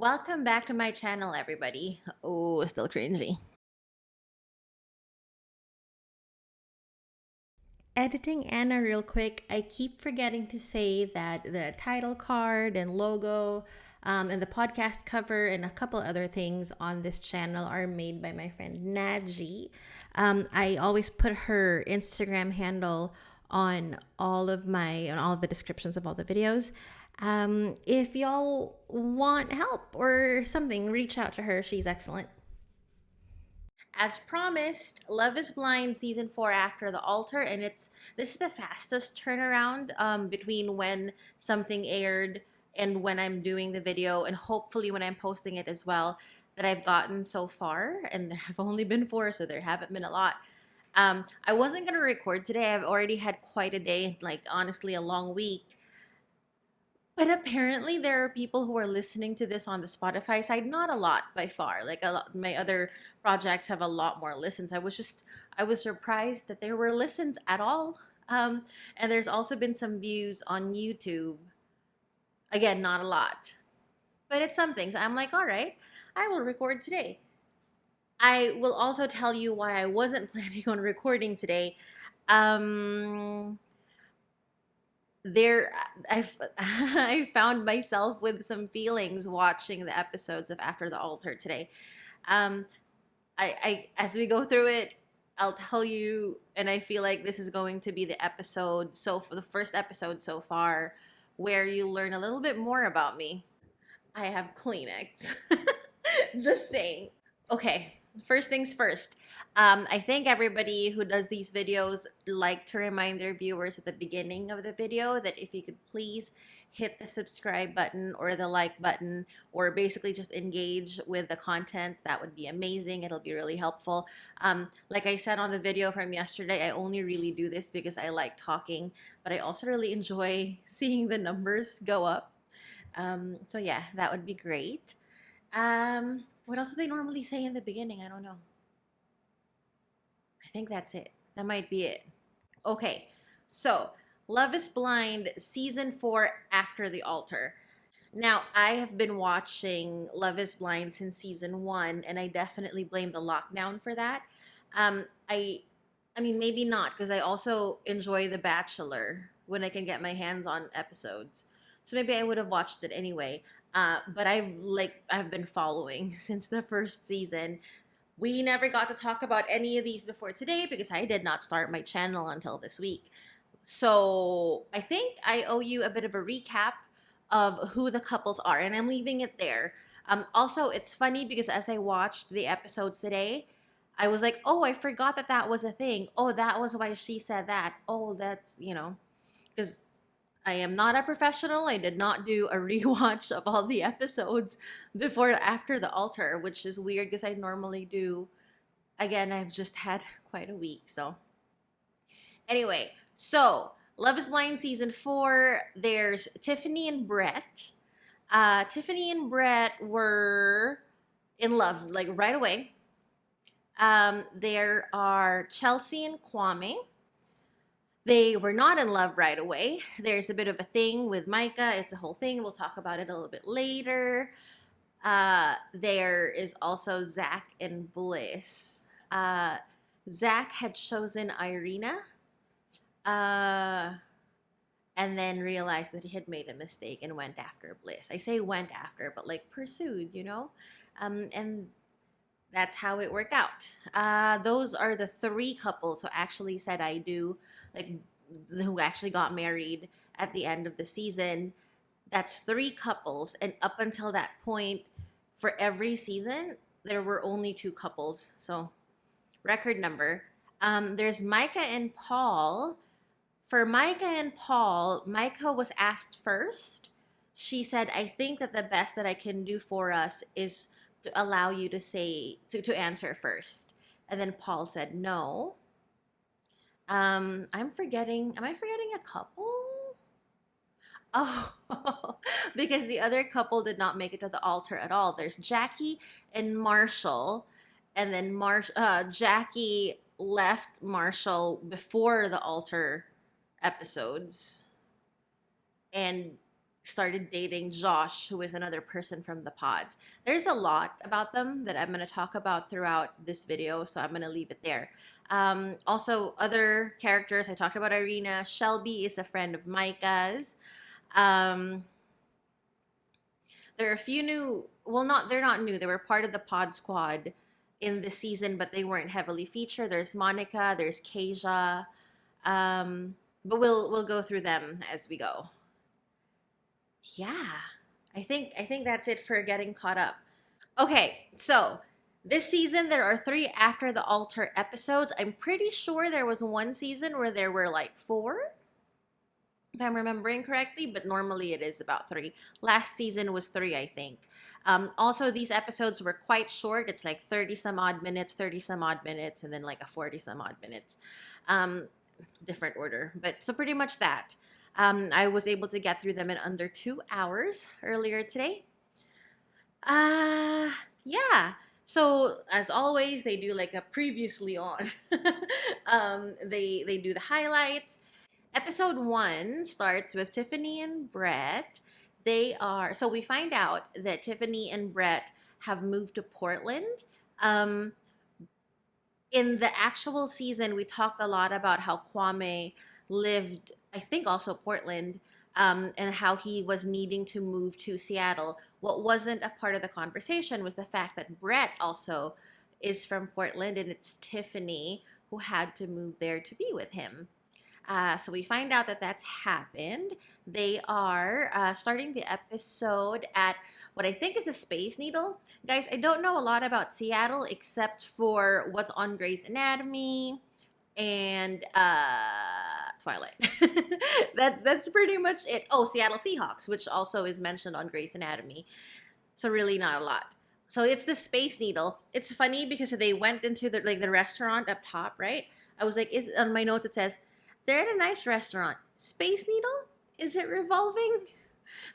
Welcome back to my channel, everybody. Oh, still cringy. Editing Anna real quick. I keep forgetting to say that the title card and logo and the podcast cover and a couple other things on this channel are made by my friend Naji. I always put her Instagram handle on all the descriptions of all the videos. If y'all want help or something, reach out to her. She's excellent. As promised, Love is Blind season 4 After the Altar, and this is the fastest turnaround between when something aired and when I'm doing the video, and hopefully when I'm posting it as well, that I've gotten so far. And there have only been 4, so there haven't been a lot. I wasn't gonna record today. I've already had quite a day, like honestly a long week. But apparently there are people who are listening to this on the Spotify side. Not a lot by far. Like a lot, my other projects have a lot more listens. I was surprised that there were listens at all. And there's also been some views on YouTube. Again, not a lot, but it's something. So I'm like, all right, I will record today. I will also tell you why I wasn't planning on recording today. Um, there I've I found myself with some feelings watching the episodes of After the Altar today. Um I as we go through it, I'll tell you, and I feel like this is going to be the episode so for the first episode so far where you learn a little bit more about me. I have Kleenex. Just saying. Okay, first things first. I think everybody who does these videos like to remind their viewers at the beginning of the video that if you could please hit the subscribe button or the like button, or basically just engage with the content, that would be amazing. It'll be really helpful. Like I said on the video from yesterday, I only really do this because I like talking, but I also really enjoy seeing the numbers go up. So yeah, that would be great. What else do they normally say in the beginning? I don't know. I think that's it. That might be it. Okay, so Love is Blind season 4 After the Altar. Now, I have been watching Love is Blind since season 1, and I definitely blame the lockdown for that. Um, I, I mean, maybe not, because I also enjoy The Bachelor when I can get my hands on episodes. So maybe I would have watched it anyway. But I've been following since the first season. We never got to talk about any of these before today because I did not start my channel until this week. So I think I owe you a bit of a recap of who the couples are, and I'm leaving it there. Also, it's funny because as I watched the episodes today, I was like, oh, I forgot that that was a thing. Oh, that was why she said that. Oh, that's, because I am not a professional. I did not do a rewatch of all the episodes before After the Altar, which is weird because I normally do. Again, I've just had quite a week. So, anyway, so Love is Blind season 4, there's Tiffany and Brett. Tiffany and Brett were in love like right away. There are Chelsea and Kwame. They were not in love right away. There's a bit of a thing with Micah. It's a whole thing. We'll talk about it a little bit later. There is also Zach and Bliss. Zach had chosen Irina, uh, and then realized that he had made a mistake and went after Bliss. I say went after, but like pursued, and that's how it worked out. Those are the 3 couples who actually said I do, like who actually got married at the end of the season. That's 3 couples, and up until that point, for every season, there were only 2 couples. So record number. There's Micah and Paul. For Micah and Paul, Micah was asked first. She said, I think that the best that I can do for us is to allow you to to answer first. And then Paul said no. I'm forgetting, am I forgetting a couple? Oh, because the other couple did not make it to the altar at all. There's Jackie and Marshall, and then Jackie left Marshall before the altar episodes, and started dating Josh, who is another person from the pods. There's a lot about them that I'm going to talk about throughout this video, so I'm going to leave it there. Also, other characters, I talked about Irina. Shelby is a friend of Micah's. Um, there are a few new, well, they're not new. They were part of the pod squad in the season, but they weren't heavily featured. There's Monica, there's Kasia. But we'll go through them as we go. Yeah, I think that's it for getting caught up. Okay, so this season there are 3 After the Altar episodes. I'm pretty sure there was one season where there were like 4, if I'm remembering correctly, but normally it is about 3. Last season was 3, I think. Also, these episodes were quite short. It's like 30 some odd minutes, 30 some odd minutes, and then like a 40 some odd minutes. Different order, but so pretty much that. I was able to get through them in under 2 hours earlier today. Yeah. So as always, they do like a previously on. They do the highlights. Episode 1 starts with Tiffany and Brett. So we find out that Tiffany and Brett have moved to Portland. In the actual season, we talked a lot about how Kwame lived, I think also Portland, and how he was needing to move to Seattle. What wasn't a part of the conversation was the fact that Brett also is from Portland, and it's Tiffany who had to move there to be with him. So we find out that that's happened. They are starting the episode at what I think is the Space Needle. Guys, I don't know a lot about Seattle except for what's on Grey's Anatomy and Twilight. That's pretty much it. Oh, Seattle Seahawks, which also is mentioned on Grey's Anatomy. So really not a lot. So it's the Space Needle. It's funny because they went into the restaurant up top, right? I was like, on my notes it says, they're at a nice restaurant. Space Needle? Is it revolving?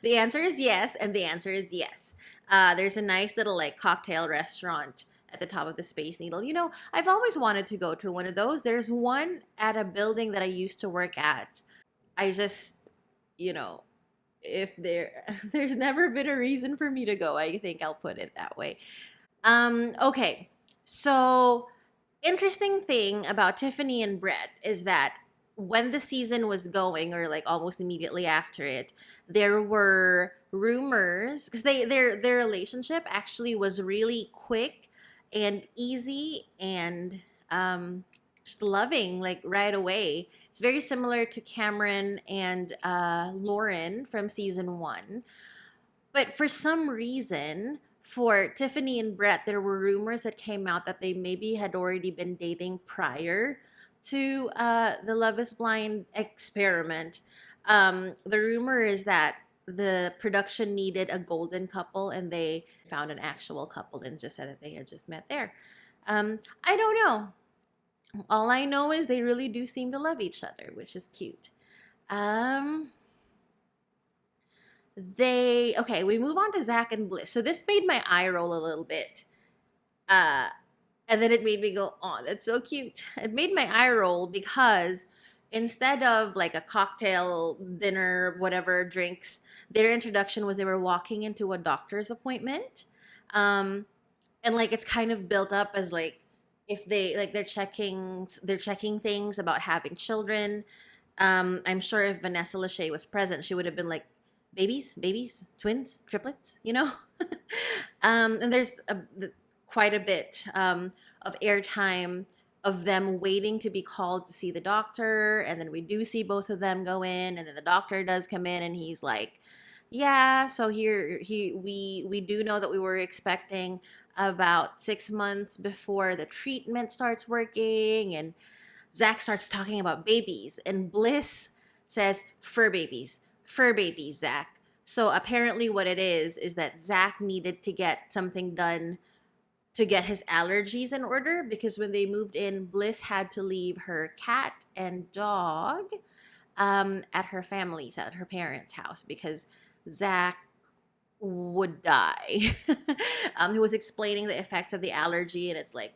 The answer is yes, and the answer is yes. There's a nice little like cocktail restaurant at the top of the Space Needle. You know, I've always wanted to go to one of those. There's one at a building that I used to work at. I just, you know, if there's never been a reason for me to go. I think I'll put it that way. Okay. So, interesting thing about Tiffany and Brett is that when the season was going, or like almost immediately after it, there were rumors because their relationship actually was really quick and easy and just loving, like right away. It's very similar to Cameron and Lauren from season 1. But for some reason, for Tiffany and Brett, there were rumors that came out that they maybe had already been dating prior to the Love is Blind experiment. The rumor is that the production needed a golden couple and they found an actual couple and just said that they had just met there. I don't know. All I know is they really do seem to love each other, which is cute. Okay, we move on to Zach and Bliss. So this made my eye roll a little bit. And then it made me go, oh, that's so cute. It made my eye roll because instead of like a cocktail, dinner, whatever, drinks, their introduction was they were walking into a doctor's appointment. And like it's kind of built up as like if they're checking things about having children. I'm sure if Vanessa Lachey was present, she would have been like, babies, twins, triplets, you know? And there's quite a bit of airtime of them waiting to be called to see the doctor, and then we do see both of them go in, and then the doctor does come in and he's like, yeah, so we do know that we were expecting about 6 months before the treatment starts working. And Zach starts talking about babies, and Bliss says fur babies, Zach. So apparently what it is that Zach needed to get something done to get his allergies in order, because when they moved in, Bliss had to leave her cat and dog at her parents' house, because Zach would die. He was explaining the effects of the allergy, and it's like,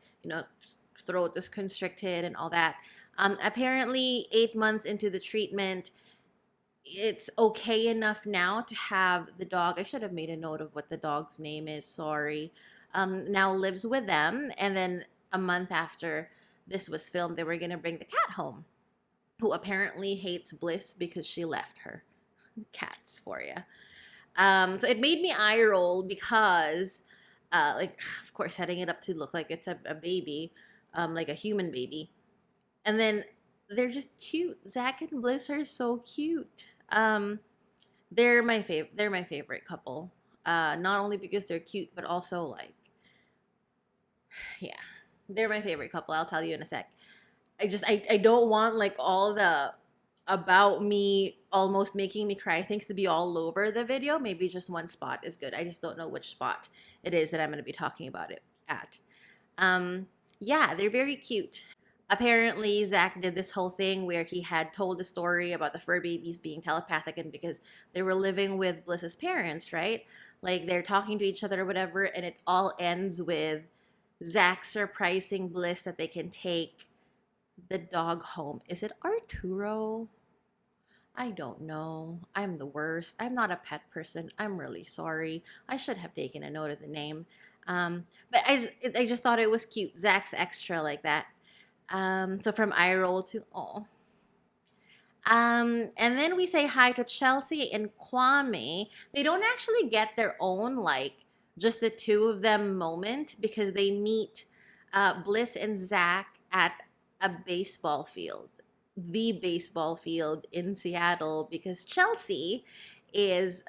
throat is constricted and all that. Apparently, 8 months into the treatment, it's okay enough now to have the dog. I should have made a note of what the dog's name is. Sorry. Now lives with them. And then a month after this was filmed, they were going to bring the cat home, who apparently hates Bliss because she left her. Cats for you. So it made me eye roll because, like, of course, setting it up to look like it's a baby, like a human baby. And then they're just cute. Zach and Bliss are so cute. They're my favorite. They're my favorite couple. Not only because they're cute, but also like, yeah, they're my favorite couple. I'll tell you in a sec. I don't want like all the about me almost making me cry things to be all over the video. Maybe just one spot is good. I just don't know which spot it is that I'm going to be talking about it at. Um, yeah, they're very cute. Apparently, Zach did this whole thing where he had told a story about the fur babies being telepathic, and because they were living with Bliss's parents, right? Like they're talking to each other or whatever, and it all ends with Zach surprising Bliss that they can take the dog home. Is it Arturo? I don't know. I'm the worst. I'm not a pet person. I'm really sorry. I should have taken a note of the name. But I just thought it was cute. Zach's extra like that. So from eye roll to oh. And then we say hi to Chelsea and Kwame. They don't actually get their own like just the two of them moment because they meet Bliss and Zach at a baseball field, the baseball field in Seattle, because Chelsea is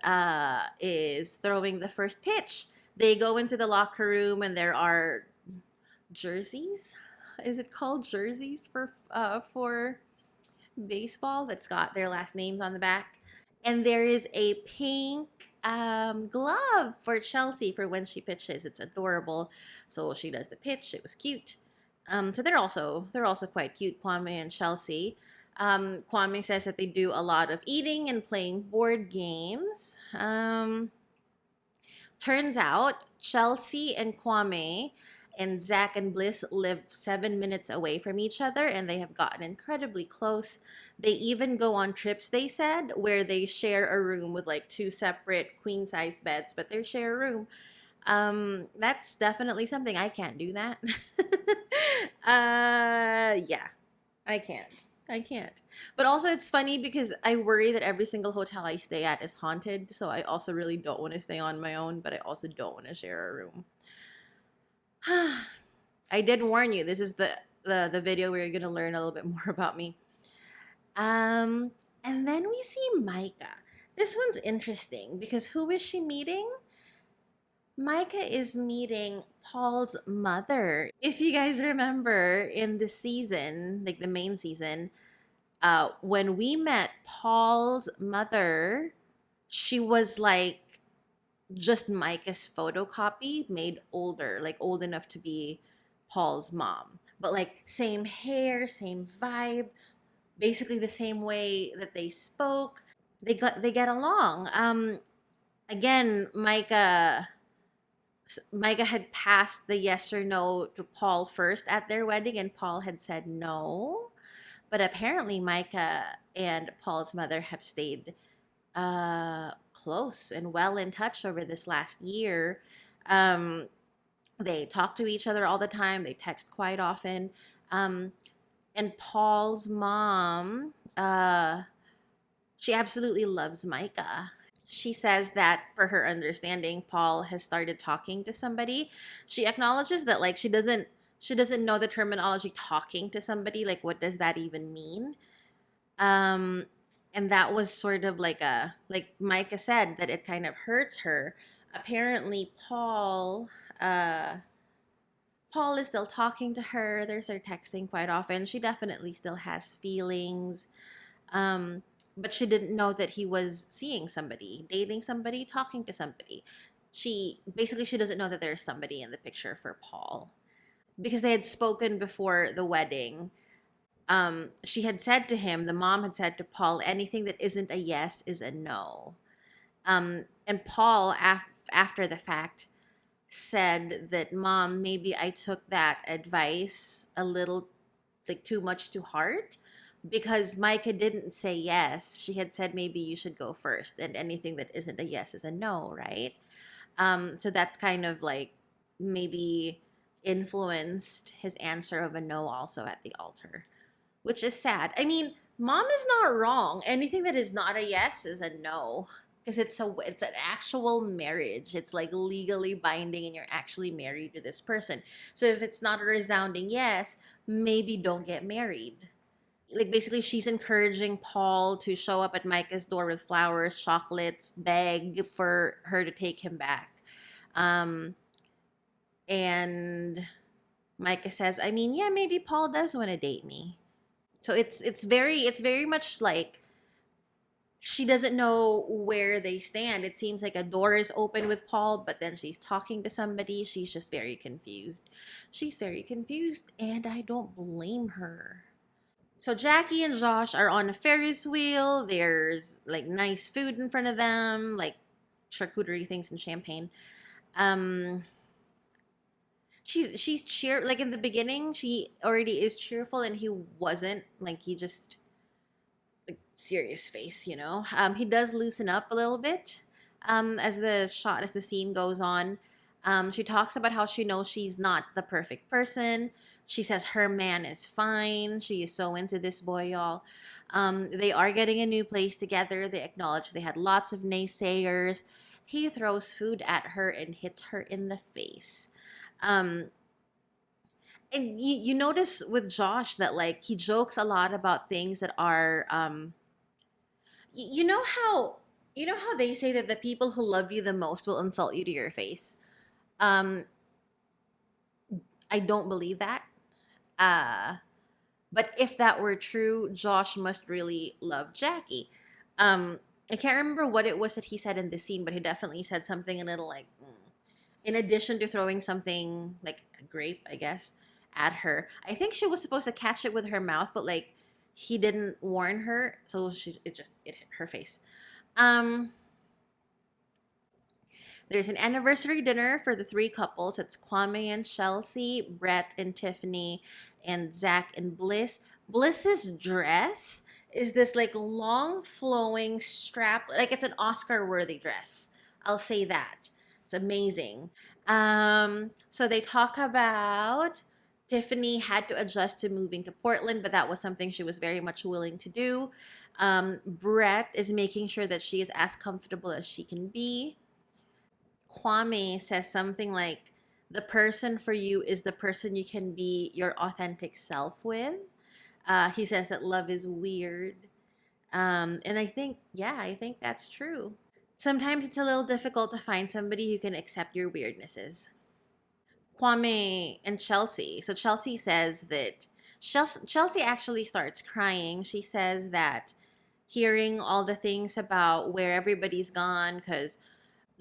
throwing the first pitch. They go into the locker room and there are jerseys. Is it called jerseys for baseball that's got their last names on the back? And there is a pink glove for Chelsea for when she pitches. It's adorable. So she does the pitch. It was cute. So they're also quite cute, Kwame and Chelsea. Kwame says that they do a lot of eating and playing board games. Turns out Chelsea and Kwame and Zach and Bliss live 7 minutes away from each other, and they have gotten incredibly close. They even go on trips, they said, where they share a room with like two separate queen size beds, but they share a room. That's definitely something. I can't do that. Yeah, I can't. I can't. But also, it's funny because I worry that every single hotel I stay at is haunted. So I also really don't want to stay on my own, but I also don't want to share a room. I did warn you. This is the video where you're gonna learn a little bit more about me. Um, and then we see Micah. This one's interesting because who is she meeting? Micah is meeting Paul's mother. If you guys remember in the season, like the main season, when we met Paul's mother, she was like just Micah's photocopy made older, like old enough to be Paul's mom. But like same hair, same vibe, basically the same way that they spoke. They get along. Again, Micah had passed the yes or no to Paul first at their wedding, and Paul had said no. But apparently, Micah and Paul's mother have stayed close and well in touch over this last year. Um, they talk to each other all the time, they text quite often. And Paul's mom, she absolutely loves Micah. She says that for her understanding, Paul has started talking to somebody. She acknowledges that like she doesn't know the terminology talking to somebody, like what does that even mean? Um and that was sort of like Micah said that it kind of hurts her. Apparently uh Paul is still talking to her. They're sort of texting quite often. She definitely still has feelings. Um, but she didn't know that he was seeing somebody, dating somebody, talking to somebody. She doesn't know that there's somebody in the picture for Paul because they had spoken before the wedding. She had said to him, the mom had said to Paul, anything that isn't a yes is a no. And Paul, after the fact, said that, Mom, maybe I took that advice a little like too much to heart. because Micah didn't say yes. She had said maybe you should go first, and anything that isn't a yes is a no, right? So that's kind of like maybe influenced his answer of a no also at the altar, which is sad. I mean, mom is not wrong. Anything that is not a yes is a no. Because it's an actual marriage. It's like legally binding and you're actually married to this person. So if it's not a resounding yes, maybe don't get married. Like basically she's encouraging Paul to show up at Micah's door with flowers, chocolates, beg for her to take him back. Um and Micah says, I mean, yeah, maybe Paul does want to date me. So it's very much like she doesn't know where they stand. It seems like a door is open with Paul, but then she's talking to somebody. She's just very confused. She's very confused, and I don't blame her. So Jackie and Josh are on a Ferris wheel. There's like nice food in front of them, like charcuterie things and champagne. Um, she's cheer like in the beginning. She already is cheerful, and he wasn't. Like he just like serious face, you know. He does loosen up a little bit as the scene goes on. She talks about how she knows she's not the perfect person. She says her man is fine. She is so into this boy, y'all. They are getting a new place together. They acknowledge they had lots of naysayers. He throws food at her and hits her in the face. Um, and you notice with Josh that like he jokes a lot about things that are you know how they say that the people who love you the most will insult you to your face. um I don't believe that. uh but if that were true, Josh must really love Jackie. I can't remember what it was that he said in the scene, but he definitely said something a little like in addition to throwing something like a grape, I guess, at her. I think she was supposed to catch it with her mouth, but like he didn't warn her, so it hit her face. um There's an anniversary dinner for the three couples. It's Kwame and Chelsea, Brett and Tiffany, and Zach and Bliss. Bliss's dress is this like long flowing strap, like it's an Oscar worthy dress. I'll say that. It's amazing. So they talk about Tiffany had to adjust to moving to Portland, but that was something she was very much willing to do. Brett is making sure that she is as comfortable as she can be. Kwame says something like, the person for you is the person you can be your authentic self with. He says that love is weird. And I think that's true. Sometimes it's a little difficult to find somebody who can accept your weirdnesses. Kwame and Chelsea. So Chelsea says that Chelsea actually starts crying. She says that hearing all the things about where everybody's gone because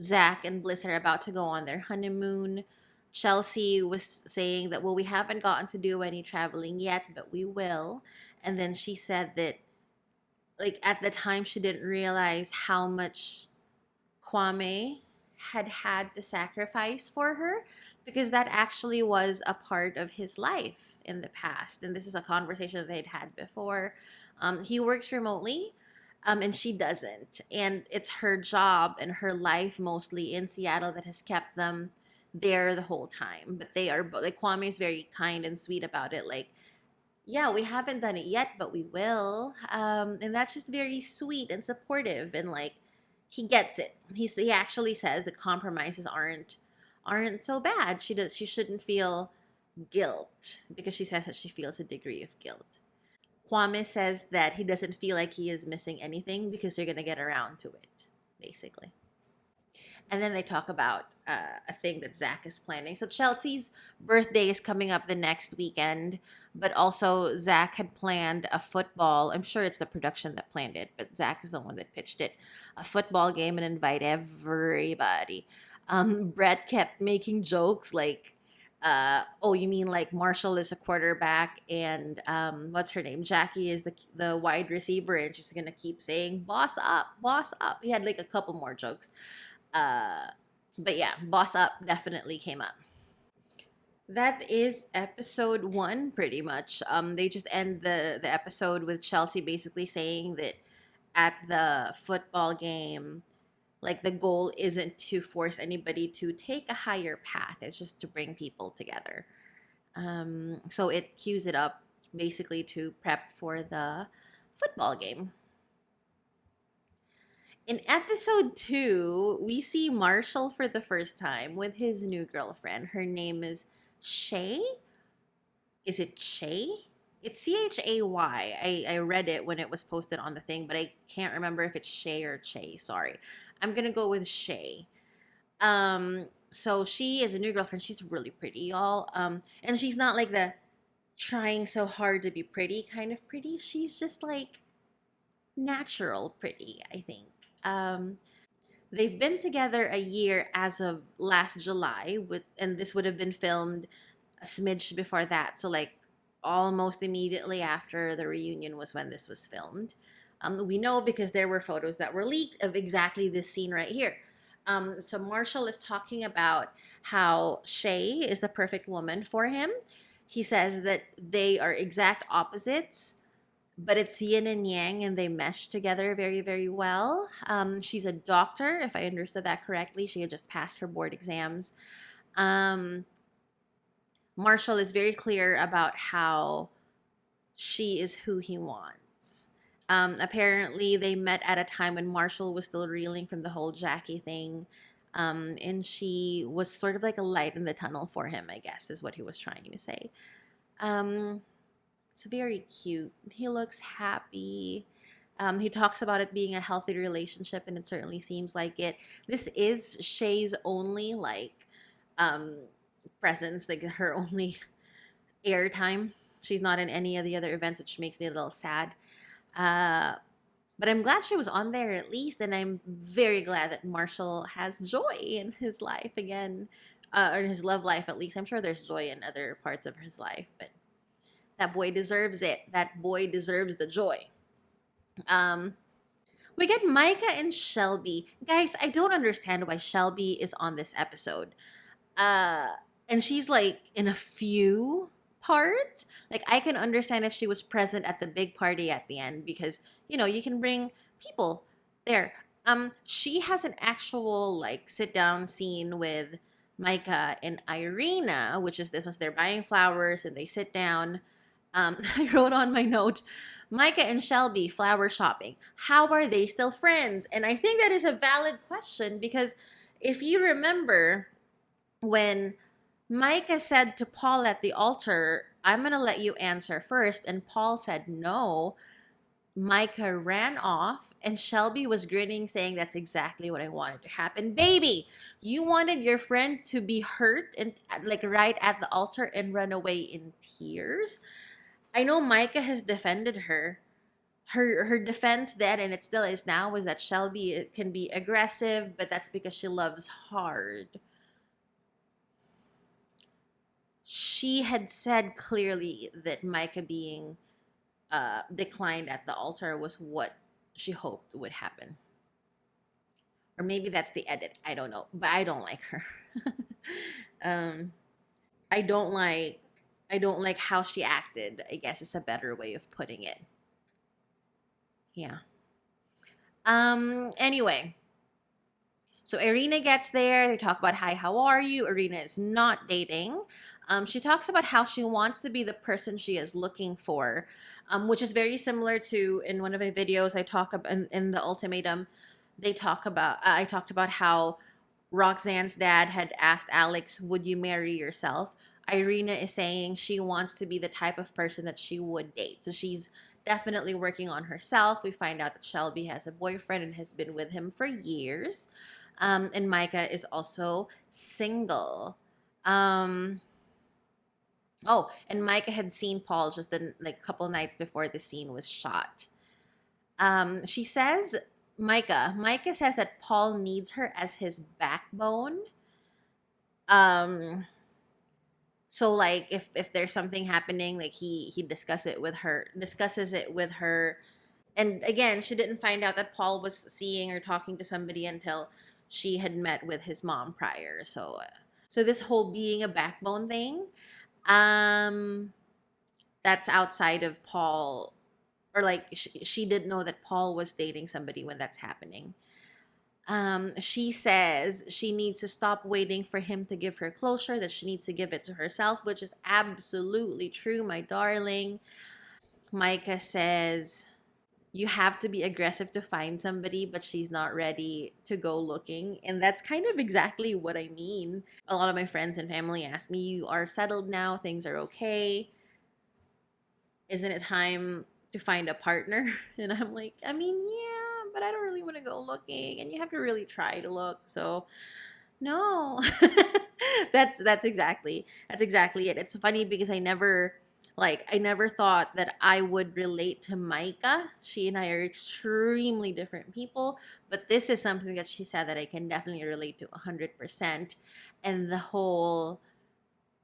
Zach and Bliss are about to go on their honeymoon. Chelsea was saying that, well, we haven't gotten to do any traveling yet, but we will. And then she said that, like, at the time, she didn't realize how much Kwame had to sacrifice for her because that actually was a part of his life in the past. And this is a conversation that they'd had before. He works remotely, and she doesn't. And it's her job and her life mostly in Seattle that has kept them there the whole time. But they are like Kwame is very kind and sweet about it. Like, yeah, we haven't done it yet, but we will. And that's just very sweet and supportive. And like, he gets it. He actually says that compromises aren't so bad. She shouldn't feel guilt because she says that she feels a degree of guilt. Kwame says that he doesn't feel like he is missing anything because they're gonna get around to it, basically. And then they talk about a thing that Zach is planning. So Chelsea's birthday is coming up the next weekend, but also Zach had planned a football. I'm sure it's the production that planned it, but Zach is the one that pitched it. A football game and invite everybody. Brett kept making jokes like, oh, you mean like Marshall is a quarterback and what's her name? Jackie is the wide receiver, and she's gonna keep saying boss up, boss up. He had like a couple more jokes. Uh, but yeah, boss up definitely came up. That is episode one, pretty much. They just end the episode with Chelsea basically saying that at the football game, like the goal isn't to force anybody to take a higher path. It's just to bring people together. So it cues it up basically to prep for the football game. In episode two, we see Marshall for the first time with his new girlfriend. Her name is Shay. Is it Shay? It's Chay. I read it when it was posted on the thing, but I can't remember if it's Shay or Che. Sorry. I'm gonna go with Shay. So she is a new girlfriend. She's really pretty, y'all. And she's not like the trying so hard to be pretty kind of pretty. She's just like natural pretty, I think. They've been together a year as of last July, and this would have been filmed a smidge before that. So like almost immediately after the reunion was when this was filmed. We know because there were photos that were leaked of exactly this scene right here. So Marshall is talking about how Shay is the perfect woman for him. He says that they are exact opposites, but it's yin and yang and they mesh together very, very well. She's a doctor, if I understood that correctly. She had just passed her board exams. Um, Marshall is very clear about how she is who he wants. Apparently, they met at a time when Marshall was still reeling from the whole Jackie thing. And she was sort of like a light in the tunnel for him, I guess, is what he was trying to say. Um, it's very cute. He looks happy. He talks about it being a healthy relationship, and it certainly seems like it. This is Shay's only um, presence, like her only airtime. She's not in any of the other events, which makes me a little sad. Uh, but I'm glad she was on there at least, and I'm very glad that Marshall has joy in his life again, or in his love life at least. I'm sure there's joy in other parts of his life, but that boy deserves it. That boy deserves the joy. Um, we get Micah and Shelby. Guys, I don't understand why Shelby is on this episode. Uh, and she's like in a few part. Like I can understand if she was present at the big party at the end because you can bring people there. She has an actual like sit down scene with Micah and Irina, which is this was they're buying flowers and they sit down. I wrote on my note, Micah and Shelby flower shopping. How are they still friends? And I think that is a valid question because if you remember when Micah said to Paul at the altar, I'm going to let you answer first, and Paul said no, Micah ran off, and Shelby was grinning, saying, That's exactly what I wanted to happen. Baby, you wanted your friend to be hurt and like right at the altar and run away in tears. I know Micah has defended her. Her defense then, and it still is now, was that Shelby can be aggressive, but that's because she loves hard. She had said clearly that Micah being declined at the altar was what she hoped would happen. Or maybe that's the edit. I don't know. But I don't like her. um, I don't like I don't like how she acted. I guess is a better way of putting it. Yeah. Anyway, so Irina gets there. They talk about, hi, how are you? Irina is not dating. She talks about how she wants to be the person she is looking for, which is very similar to in one of my videos I talk about in the ultimatum. They talk about I talked about how Roxanne's dad had asked Alex, "Would you marry yourself?" Irina is saying she wants to be the type of person that she would date. So she's definitely working on herself. We find out that Shelby has a boyfriend and has been with him for years. And Micah is also single. Um, oh, and Micah had seen Paul just like a couple nights before the scene was shot. She says, Micah says that Paul needs her as his backbone. So like if there's something happening, like he discusses it with her. And again, she didn't find out that Paul was seeing or talking to somebody until she had met with his mom prior. So So this whole being a backbone thing, um, that's outside of Paul, or like she didn't know that Paul was dating somebody when that's happening. She says she needs to stop waiting for him to give her closure, that she needs to give it to herself, which is absolutely true, my darling. Micah says you have to be aggressive to find somebody, but she's not ready to go looking. And that's kind of exactly what I mean. A lot of my friends and family ask me, you are settled now, things are okay. Isn't it time to find a partner? And I'm like, I mean, yeah, but I don't really want to go looking. And you have to really try to look. So no. That's exactly it. It's funny because I never thought that I would relate to Micah. She and I are extremely different people, but this is something that she said that I can definitely relate to 100%. And the whole,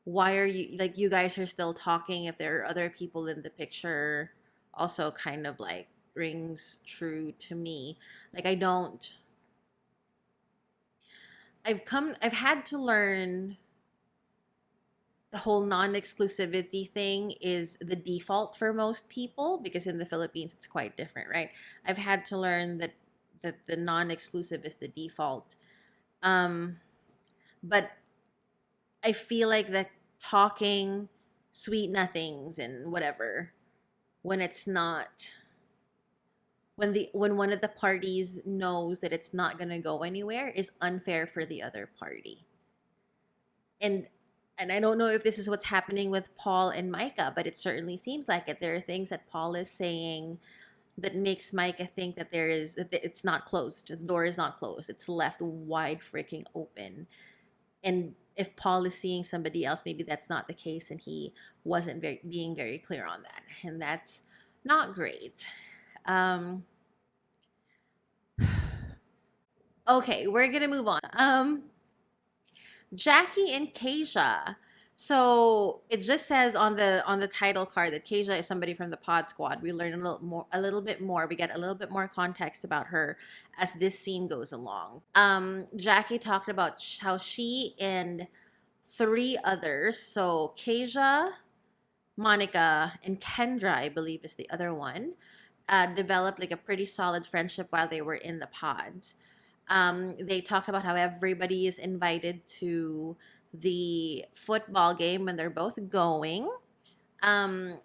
why are you, like, you guys are still talking if there are other people in the picture, also kind of like rings true to me. Like, I've had to learn the whole non-exclusivity thing is the default for most people, because in the Philippines it's quite different, right? I've had to learn that the non-exclusive is the default. Um but I feel like that talking sweet nothings and whatever, when it's not, when one of the parties knows that it's not going to go anywhere, is unfair for the other party. and and I don't know if this is what's happening with Paul and Micah, but it certainly seems like it. There are things that Paul is saying that makes Micah think that it's not closed. The door is not closed. It's left wide freaking open. And if Paul is seeing somebody else, maybe that's not the case, and he wasn't being very clear on that, and that's not great. Um, okay, we're gonna move on. Jackie and Kasia. So it just says on the title card that Kasia is somebody from the Pod Squad. We learn a little bit more. We get a little bit more context about her as this scene goes along. Jackie talked about how she and three others, so Kasia, Monica, and Kendra, I believe is the other one, developed like a pretty solid friendship while they were in the pods. They talked about how everybody is invited to the football game when they're both going. Um,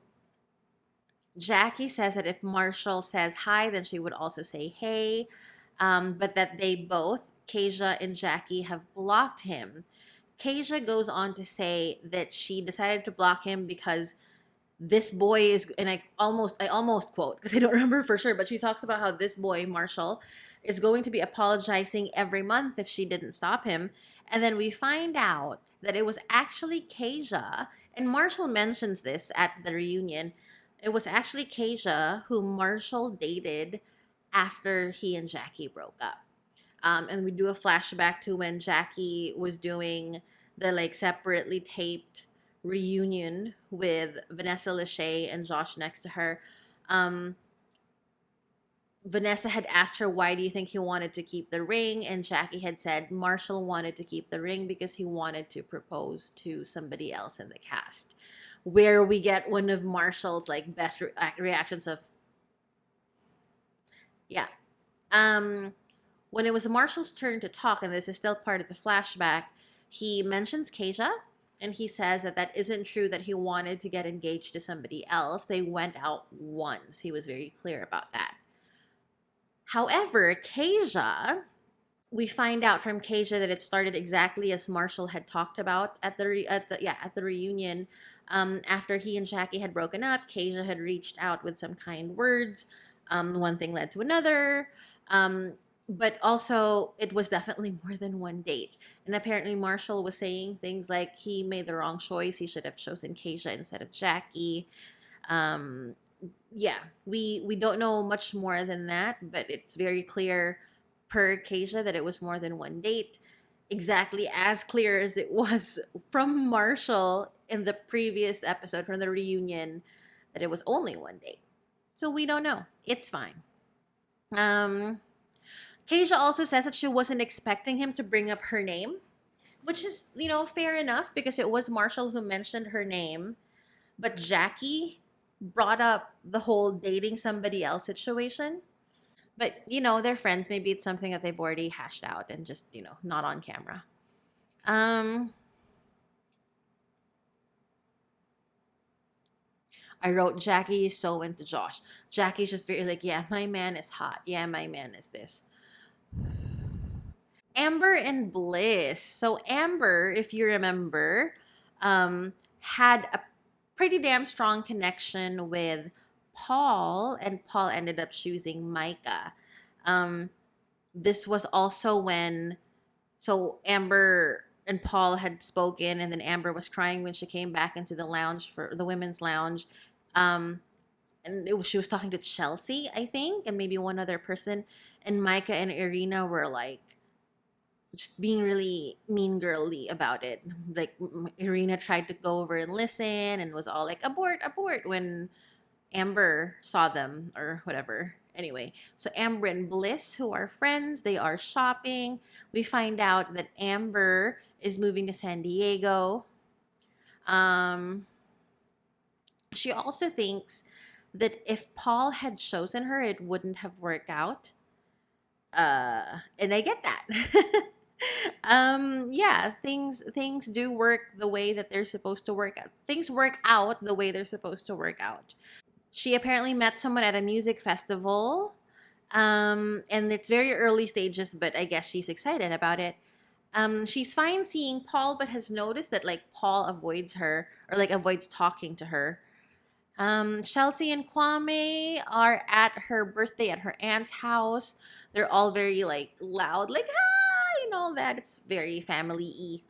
Jackie says that if Marshall says hi, then she would also say hey, but that they both, Kasia and Jackie, have blocked him. Kasia goes on to say that she decided to block him because this boy is, and I almost quote because I don't remember for sure, but she talks about how this boy Marshall is going to be apologizing every month if she didn't stop him. And then we find out that it was actually Kasia, and Marshall mentions this at the reunion. It was actually Kasia who Marshall dated after he and Jackie broke up. And we do a flashback to when Jackie was doing the like separately taped reunion with Vanessa Lachey and Josh next to her. Um, Vanessa had asked her, why do you think he wanted to keep the ring? And Jackie had said Marshall wanted to keep the ring because he wanted to propose to somebody else in the cast. Where we get one of Marshall's like best reactions of, yeah. Um, when it was Marshall's turn to talk, and this is still part of the flashback, he mentions Kasia, and he says that that isn't true, that he wanted to get engaged to somebody else. They went out once. He was very clear about that. However, Kasia, we find out from Kasia that it started exactly as Marshall had talked about at the reunion. After he and Jackie had broken up, Kasia had reached out with some kind words. One thing led to another. But also, it was definitely more than one date. And apparently, Marshall was saying things like he made the wrong choice. He should have chosen Kasia instead of Jackie. Um, yeah, we don't know much more than that, but it's very clear per Kasia that it was more than one date. Exactly as clear as it was from Marshall in the previous episode from the reunion that it was only one date. So we don't know. It's fine. Um, Kasia also says that she wasn't expecting him to bring up her name, which is, fair enough because it was Marshall who mentioned her name, but Jackie brought up the whole dating somebody else situation. But, they're friends. Maybe it's something that they've already hashed out and just, not on camera. Um, I wrote Jackie is so into Josh. Jackie's just very like, yeah, my man is hot. Yeah, my man is this. Amber and Bliss. So Amber, if you remember, had a pretty damn strong connection with Paul, and Paul ended up choosing Micah. Um, this was also when Amber and Paul had spoken, and then Amber was crying when she came back into the lounge for the women's lounge. Um, and she was talking to Chelsea, I think, and maybe one other person. And Micah and Irina were like just being really mean girly about it. Like Irina tried to go over and listen and was all like abort, abort when Amber saw them or whatever. Anyway, so Amber and Bliss, who are friends, they are shopping. We find out that Amber is moving to San Diego. Um, she also thinks that if Paul had chosen her, it wouldn't have worked out. And I get that. Yeah, things do work the way that they're supposed to work out. Things work out the way they're supposed to work out. She apparently met someone at a music festival. And it's very early stages, but I guess she's excited about it. She's fine seeing Paul, but has noticed that like Paul avoids her or like avoids talking to her. Chelsea and Kwame are at her birthday at her aunt's house. They're all very like loud, like hi and all that. It's very family-y.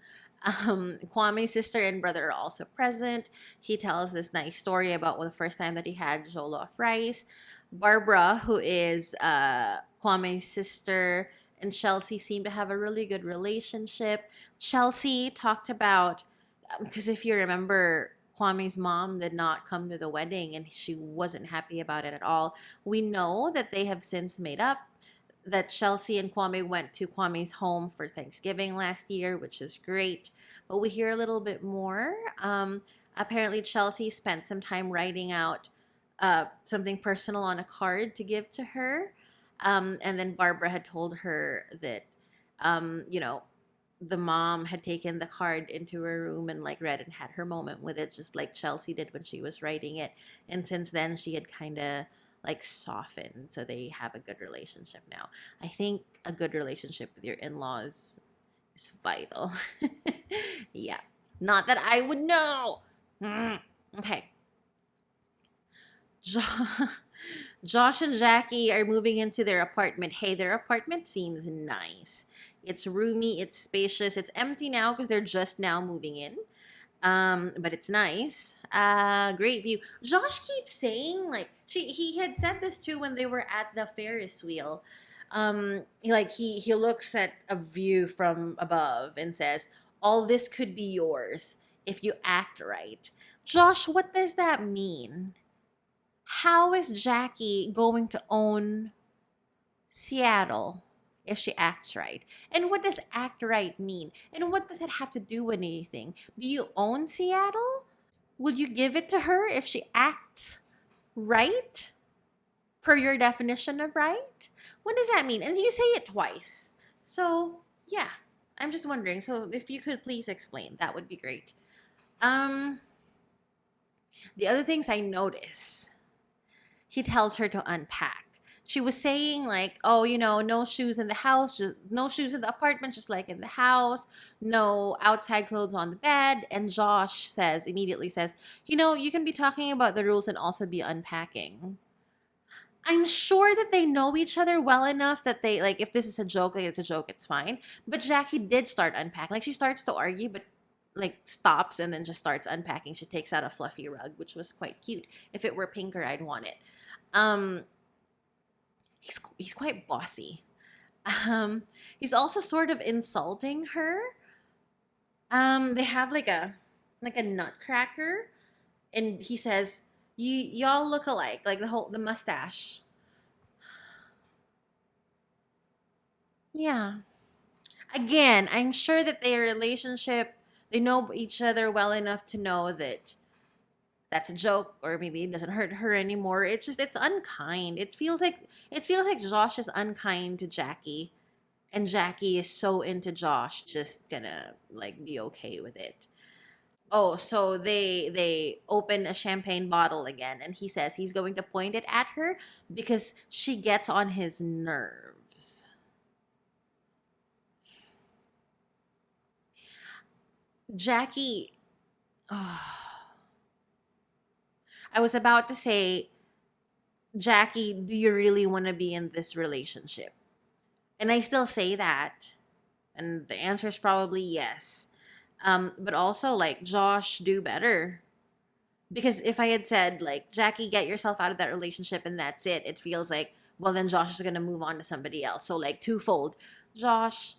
Kwame's sister and brother are also present. He tells this nice story about the first time that he had jollof rice. Barbara, who is Kwame's sister, and Chelsea seem to have a really good relationship. Chelsea talked about, because if you remember, Kwame's mom did not come to the wedding and she wasn't happy about it at all. We know that they have since made up, that Chelsea and Kwame went to Kwame's home for Thanksgiving last year, which is great. But we hear a little bit more. Apparently, Chelsea spent some time writing out something personal on a card to give to her. And then Barbara had told her that, you know, the mom had taken the card into her room and like read and had her moment with it, just like Chelsea did when she was writing it. And since then, she had kind of like softened. So they have a good relationship now. I think a good relationship with your in laws is vital. Yeah. Not that I would know. Okay. Jo- Josh and Jackie are moving into their apartment. Hey, their apartment seems nice. It's roomy, it's spacious, it's empty now because they're just now moving in. But it's nice. Great view. Josh keeps saying like he had said this too when they were at the Ferris wheel. He looks at a view from above and says, "All this could be yours if you act right." Josh, what does that mean? How is Jackie going to own Seattle if she acts right? And what does act right mean? And what does it have to do with anything? Do you own Seattle? Will you give it to her if she acts right per your definition of right? What does that mean? And you say it twice. So, yeah, I'm just wondering. So, if you could please explain, that would be great. Um, the other things I notice, he tells her to unpack. She was saying like, oh, no shoes in the house, just no shoes in the apartment, just like in the house, no outside clothes on the bed. And Josh immediately says, you can be talking about the rules and also be unpacking. I'm sure that they know each other well enough that they like, if this is a joke, like it's a joke, it's fine. But Jackie did start unpacking. Like she starts to argue, but like stops and then just starts unpacking. She takes out a fluffy rug, which was quite cute. If it were pinker, I'd want it. Um, he's quite bossy. Um, he's also sort of insulting her. They have like a nutcracker, and he says, y'all look alike, like the mustache." Yeah, Again, I'm sure that their relationship, they know each other well enough to know that that's a joke, or maybe it doesn't hurt her anymore. It's just, it's unkind. It feels like Josh is unkind to Jackie, and Jackie is so into Josh, just gonna like be okay with it. Oh, so they open a champagne bottle again, and he says he's going to point it at her because she gets on his nerves. Jackie, oh, I was about to say, Jackie, do you really want to be in this relationship? And I still say that, and the answer is probably yes. But also, like, Josh, do better. Because if I had said, like, Jackie, get yourself out of that relationship and that's it, it feels like, well, then Josh is going to move on to somebody else. So, like, twofold. Josh,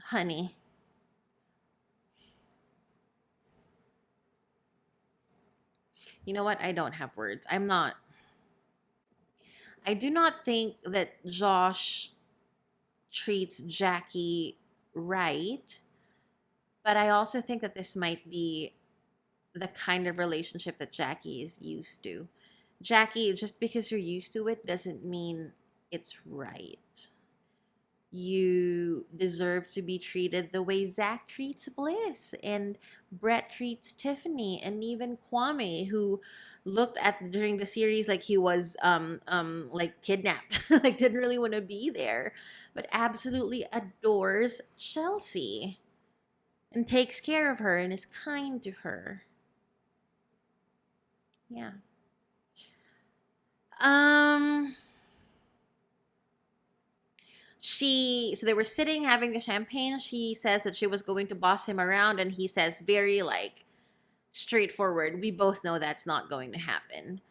honey, you know what? I don't have words. I do not think that Josh treats Jackie right, but I also think that this might be the kind of relationship that Jackie is used to. Jackie, just because you're used to it doesn't mean it's right. You deserve to be treated the way Zach treats Bliss, and Brett treats Tiffany, and even Kwame, who looked at during the series like he was like kidnapped, like didn't really want to be there, but absolutely adores Chelsea and takes care of her and is kind to her. Yeah. Um so they were sitting having the champagne. She says that she was going to boss him around, and he says very like straightforward, we both know that's not going to happen.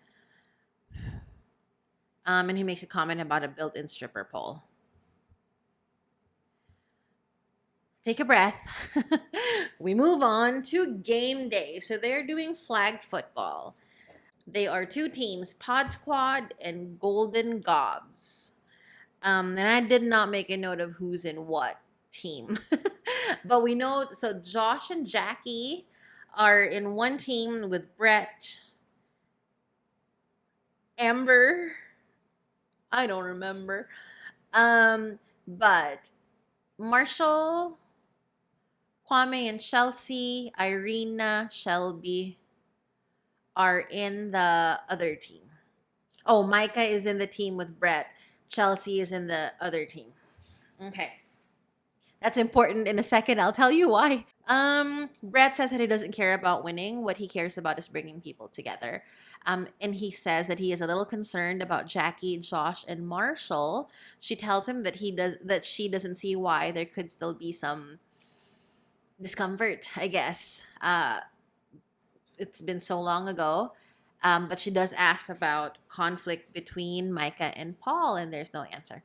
And he makes a comment about a built-in stripper pole. Take a breath. We move on to game day. So they're doing flag football. They are two teams, Pod Squad and Golden Gobs. And I did not make a note of who's in what team. But we know, so Josh and Jackie are in one team with Brett, Amber, I don't remember. But Marshall, Kwame, and Chelsea, Irina, Shelby are in the other team. Oh, Micah is in the team with Brett. Chelsea is in the other team. Okay. That's important. In a second, I'll tell you why. Brett says that he doesn't care about winning. What he cares about is bringing people together. And he says that he is a little concerned about Jackie, Josh, and Marshall. She tells him that she doesn't see why there could still be some discomfort. I guess it's been so long ago. But she does ask about conflict between Micah and Paul, and there's no answer.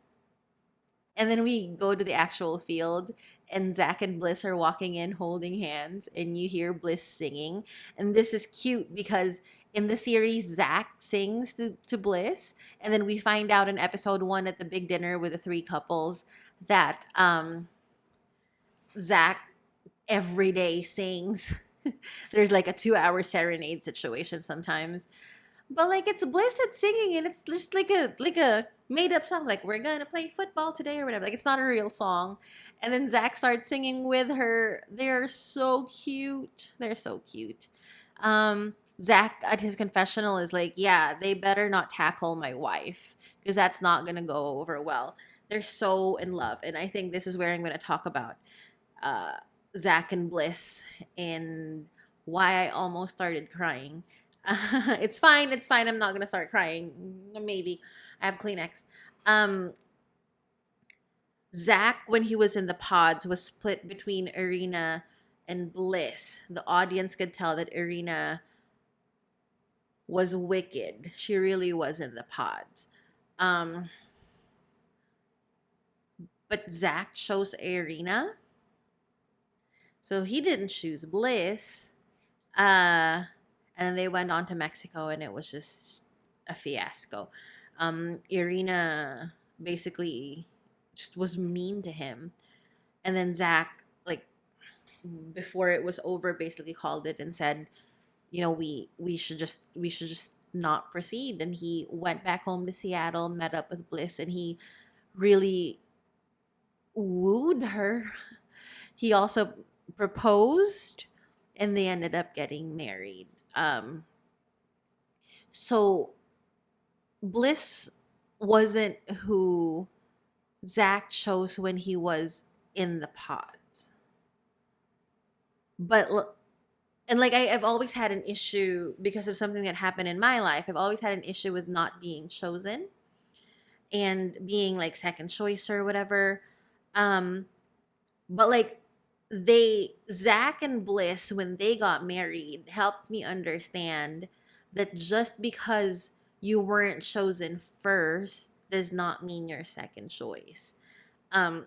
And then we go to the actual field, and Zach and Bliss are walking in holding hands, and you hear Bliss singing. And this is cute because in the series, Zach sings to Bliss, and then we find out in episode one at the big dinner with the three couples that Zach every day sings. There's like a 2 hour serenade situation sometimes. But like it's Bliss that's singing, and it's just like a made up song, like we're gonna play football today or whatever. Like it's not a real song. And then Zach starts singing with her. They're so cute. They're so cute. Zach at his confessional is like, yeah, they better not tackle my wife because that's not gonna go over well. They're so in love, and I think this is where I'm gonna talk about uh, Zach and Bliss and why I almost started crying. It's fine. It's fine. I'm not gonna start crying. Maybe I have Kleenex. Um, Zach, when he was in the pods, was split between Irina and Bliss. The audience could tell that Irina was wicked. She really was in the pods. Um, but Zach chose Irina, so he didn't choose Bliss. And then they went on to Mexico, and it was just a fiasco. Irina basically just was mean to him. And then Zach, like, before it was over, basically called it and said, we should just not proceed. And he went back home to Seattle, met up with Bliss, and he really wooed her. He also proposed, and they ended up getting married. So Bliss wasn't who Zach chose when he was in the pods. But and like I've always had an issue because of something that happened in my life. I've always had an issue with not being chosen and being like second choice or whatever. Um, but like Zach and Bliss, when they got married, helped me understand that just because you weren't chosen first does not mean you're second choice. Um,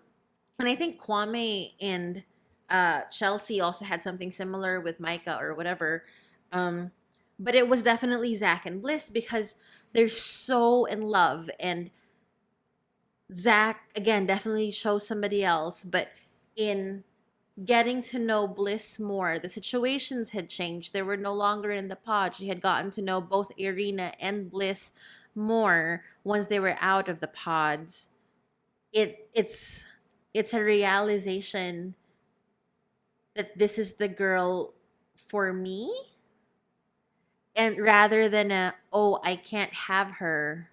and I think Kwame and Chelsea also had something similar with Micah or whatever. Um, but it was definitely Zach and Bliss because they're so in love. And Zach, again, definitely chose somebody else. But in getting to know Bliss more, the situations had changed. They were no longer in the pod. She had gotten to know both Irina and Bliss more once they were out of the pods. It's a realization that this is the girl for me, and rather than a, oh, I can't have her,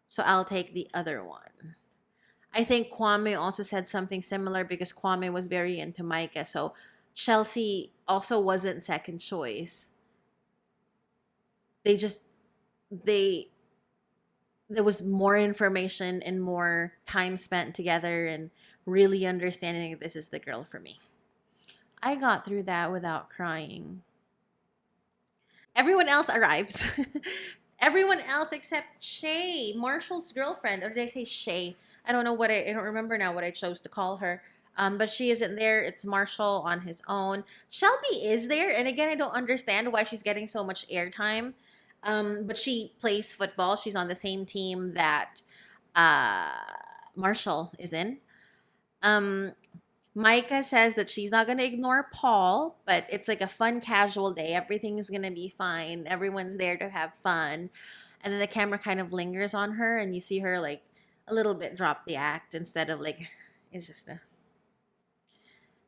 so I'll take the other one. I think Kwame also said something similar because Kwame was very into Micah, so Chelsea also wasn't second choice. They just they there was more information and more time spent together and really understanding this is the girl for me. I got through that without crying. Everyone else arrives. Everyone else except Shay, Marshall's girlfriend. Or did I say Shay? I don't know I don't remember now what I chose to call her. But she isn't there. It's Marshall on his own. Shelby is there, and again, I don't understand why she's getting so much airtime. But she plays football. She's on the same team that uh, Marshall is in. Um, Micah says that she's not going to ignore Paul, but it's like a fun, casual day. Everything is going to be fine. Everyone's there to have fun. And then the camera kind of lingers on her, and you see her like a little bit drop the act instead of like, it's just a,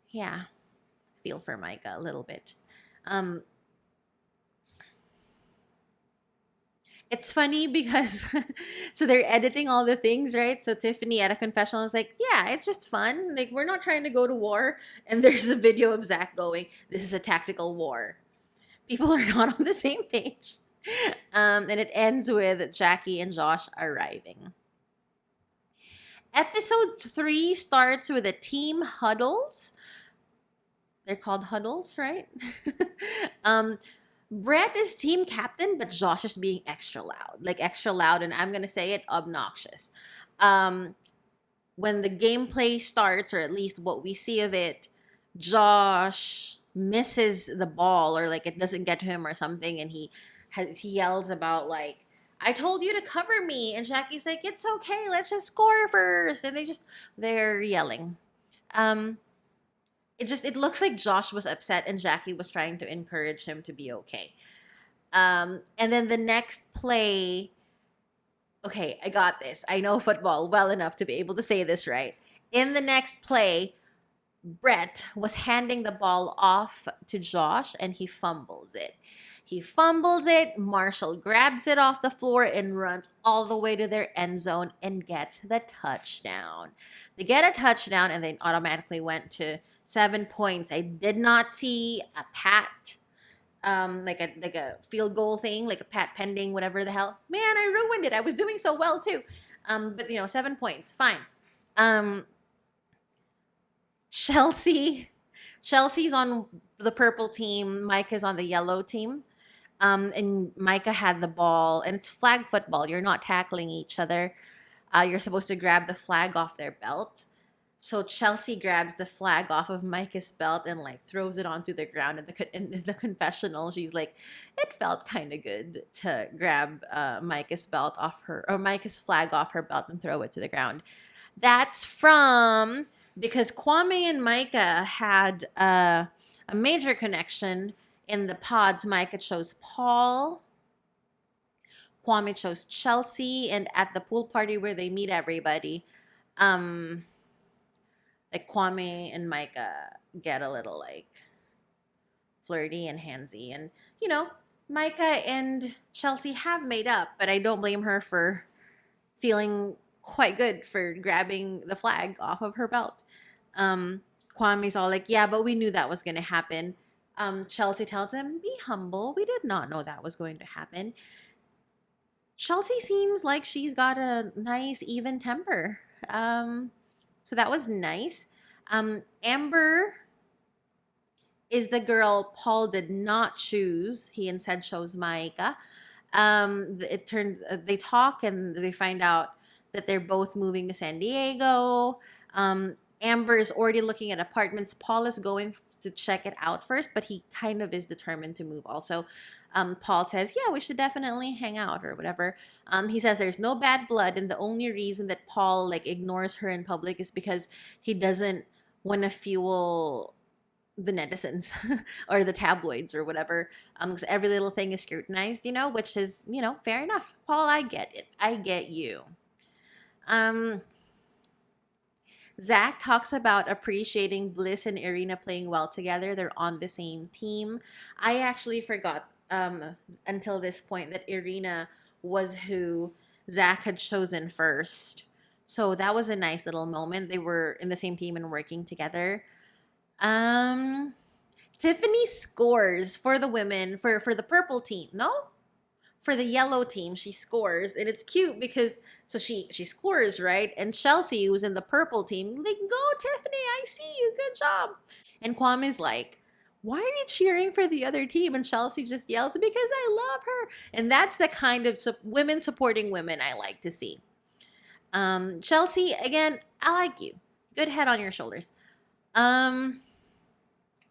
yeah, feel for Micah a little bit. Um, It's funny because so they're editing all the things, right? So Tiffany at a confessional is like, "Yeah, it's just fun. Like we're not trying to go to war." And there's a video of Zach going, "This is a tactical war." People are not on the same page. And it ends with Jackie and Josh arriving. Episode 3 starts with a team huddles. They're called huddles, right? um, Brett is team captain, but Josh is being extra loud, and I'm gonna say it, obnoxious. Um, when the gameplay starts, or at least what we see of it, Josh misses the ball, or like it doesn't get to him or something, and he yells about like, "I told you to cover me," and Jackie's like, "It's okay, let's just score first," and they're yelling. Um, it looks like Josh was upset and Jackie was trying to encourage him to be okay. And then the next play, okay, I got this. I know football well enough to be able to say this right. In the next play, Brett was handing the ball off to Josh and he fumbles it. He fumbles it. Marshall grabs it off the floor and runs all the way to their end zone and gets the touchdown. They get a touchdown and they automatically went to 7 points. I did not see a pat, like a field goal thing, like a pat pending, whatever the hell. Man, I ruined it. I was doing so well too. But 7 points, fine. Um, Chelsea, Chelsea's on the purple team. Mike is on the yellow team. And Micah had the ball, and it's flag football. You're not tackling each other. You're supposed to grab the flag off their belt. So Chelsea grabs the flag off of Micah's belt and like throws it onto the ground. In the confessional, she's like, "It felt kind of good to grab Micah's belt off her, or Micah's flag off her belt and throw it to the ground." That's from because Kwame and Micah had a major connection in the pods. Micah chose Paul, Kwame chose Chelsea, and at the pool party where they meet everybody, um, like Kwame and Micah get a little like flirty and handsy, and you know, Micah and Chelsea have made up, but I don't blame her for feeling quite good for grabbing the flag off of her belt. Um, Kwame's all like, yeah, but we knew that was going to happen. Chelsea tells him, be humble. We did not know that was going to happen. Chelsea seems like she's got a nice, even temper. So that was nice. Amber is the girl Paul did not choose. He instead chose Maika. It turns they talk and they find out that they're both moving to San Diego. Amber is already looking at apartments. Paul is going to check it out first, but he kind of is determined to move also. Paul says, yeah, we should definitely hang out or whatever. He says there's no bad blood, and the only reason that Paul like ignores her in public is because he doesn't want to fuel the netizens or the tabloids or whatever. Because every little thing is scrutinized, which is, fair enough. Paul, I get it. I get you. Um, Zach talks about appreciating Bliss and Irina playing well together. They're on the same team. I actually forgot until this point that Irina was who Zach had chosen first. So that was a nice little moment. They were in the same team and working together. Um, Tiffany scores for the women for the purple team. No, for the yellow team, she scores, and it's cute because so she scores, right, and Chelsea, who's in the purple team, like, go Tiffany, I see you, good job. And Kwame's like, why are you cheering for the other team? And Chelsea just yells, because I love her. And that's the kind of women supporting women I like to see. Chelsea, again, I like you, good head on your shoulders.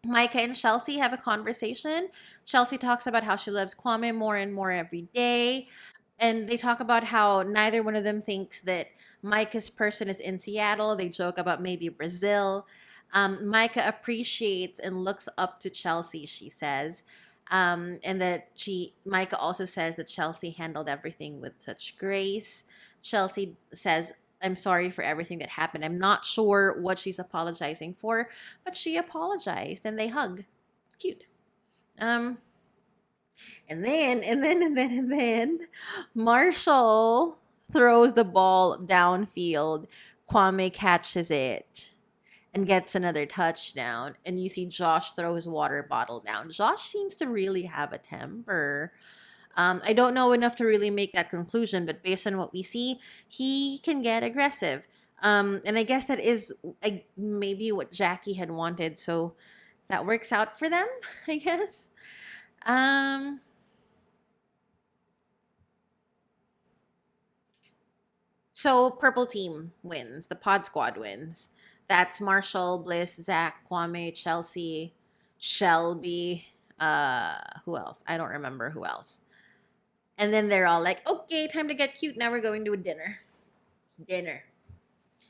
Micah and Chelsea have a conversation. Chelsea talks about how she loves Kwame more and more every day. And they talk about how neither one of them thinks that Micah's person is in Seattle. They joke about maybe Brazil. Micah appreciates and looks up to Chelsea, she says. And that Micah also says that Chelsea handled everything with such grace. Chelsea says, I'm sorry for everything that happened. I'm not sure what she's apologizing for, but she apologized and they hug. Cute. Um, and then Marshall throws the ball downfield. Kwame catches it and gets another touchdown. And you see Josh throw his water bottle down. Josh seems to really have a temper. I don't know enough to really make that conclusion, but based on what we see, he can get aggressive. And I guess that is maybe what Jackie had wanted, so that works out for them, I guess. Um, so Purple Team wins. The Pod Squad wins. That's Marshall, Bliss, Zach, Kwame, Chelsea, Shelby. Who else? I don't remember who else. And then they're all like, okay, time to get cute. Now we're going to a dinner. Dinner.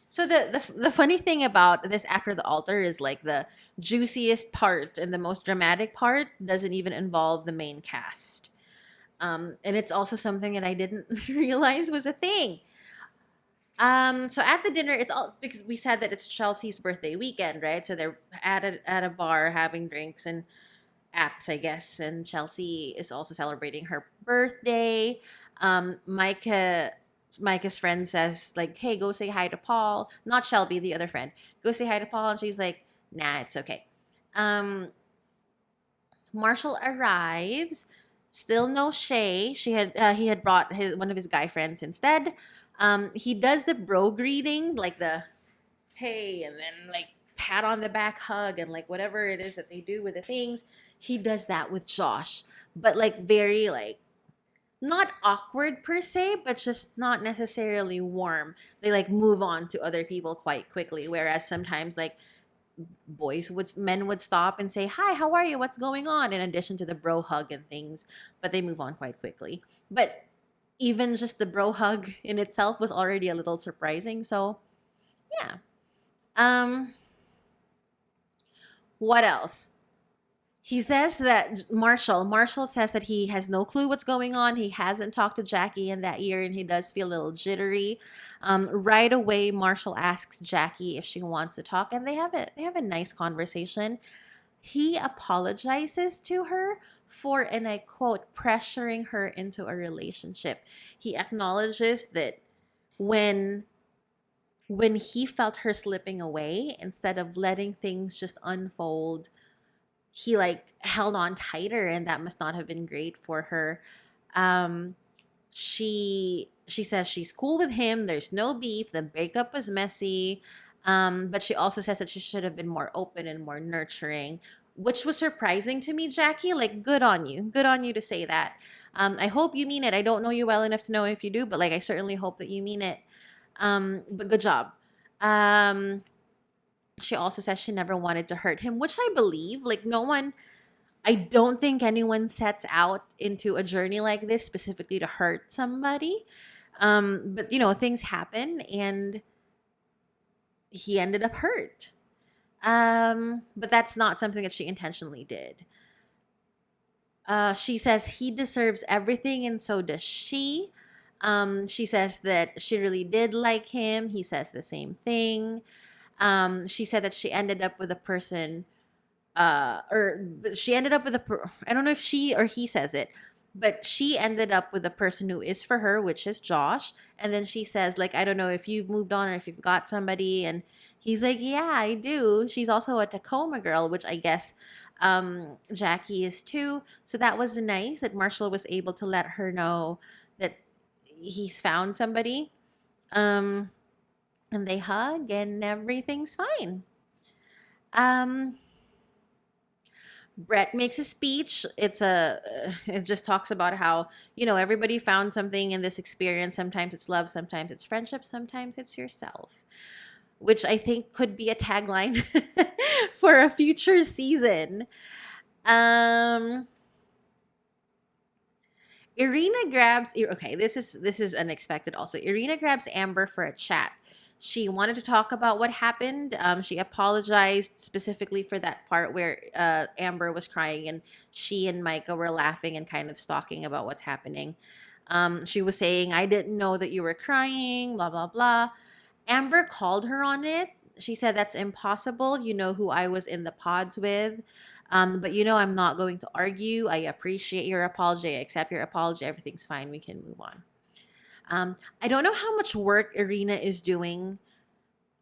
So the funny thing about this after the altar is like the juiciest part and the most dramatic part doesn't even involve the main cast. And it's also something that I didn't realize was a thing. So at the dinner, it's all because we said that it's Chelsea's birthday weekend, right? So they're at a bar having drinks and apps, I guess. And Chelsea is also celebrating her birthday. Micah's friend says, like, hey, go say hi to Paul. Not Shelby, the other friend. Go say hi to Paul. And she's like, nah, it's okay. Marshall arrives. Still no Shay. He had brought one of his guy friends instead. He does the bro greeting, like the hey, and then like pat on the back hug and like whatever it is that they do with the things. He does that with Josh, but like very like not awkward per se, but just not necessarily warm. They like move on to other people quite quickly, whereas sometimes like men would stop and say, hi, how are you, what's going on, in addition to the bro hug and things, but they move on quite quickly. But even just the bro hug in itself was already a little surprising, so yeah. Um, what else? He says that Marshall says that he has no clue what's going on. He hasn't talked to Jackie in that year, and he does feel a little jittery. Right away, Marshall asks Jackie if she wants to talk, and they have a nice conversation. He apologizes to her for, and I quote, pressuring her into a relationship. He acknowledges that when he felt her slipping away, instead of letting things just unfold, he like held on tighter, and that must not have been great for her. um she says she's cool with him, there's no beef, the breakup was messy, but she also says that she should have been more open and more nurturing, which was surprising to me, Jackie. Like, good on you to say that. I hope you mean it. I don't know you well enough to know if you do, but like, I certainly hope that you mean it. But good job. um she also says she never wanted to hurt him, which I believe. Like, no one, I don't think anyone sets out into a journey like this specifically to hurt somebody. But things happen, and he ended up hurt. But that's not something that she intentionally did. She says he deserves everything, and so does she. She says that she really did like him. He says the same thing. She said that she ended up with a person, or she ended up with I don't know if she or he says it, but she ended up with a person who is for her, which is Josh. And then she says, like, I don't know if you've moved on or if you've got somebody. And he's like, yeah, I do. She's also a Tacoma girl, which I guess Jackie is too. So that was nice that Marshall was able to let her know that he's found somebody. Um, and they hug, and everything's fine. Um, Brett makes a speech. It just talks about how, everybody found something in this experience. Sometimes it's love, sometimes it's friendship, sometimes it's yourself, which I think could be a tagline for a future season. Um Irina grabs okay, this is unexpected also. Irina grabs Amber for a chat. She wanted to talk about what happened. She apologized specifically for that part where Amber was crying, and she and Micah were laughing and kind of stalking about what's happening. She was saying, I didn't know that you were crying, blah, blah, blah. Amber called her on it. She said, that's impossible. You know who I was in the pods with. But I'm not going to argue. I appreciate your apology. I accept your apology. Everything's fine. We can move on. I don't know how much work Irina is doing,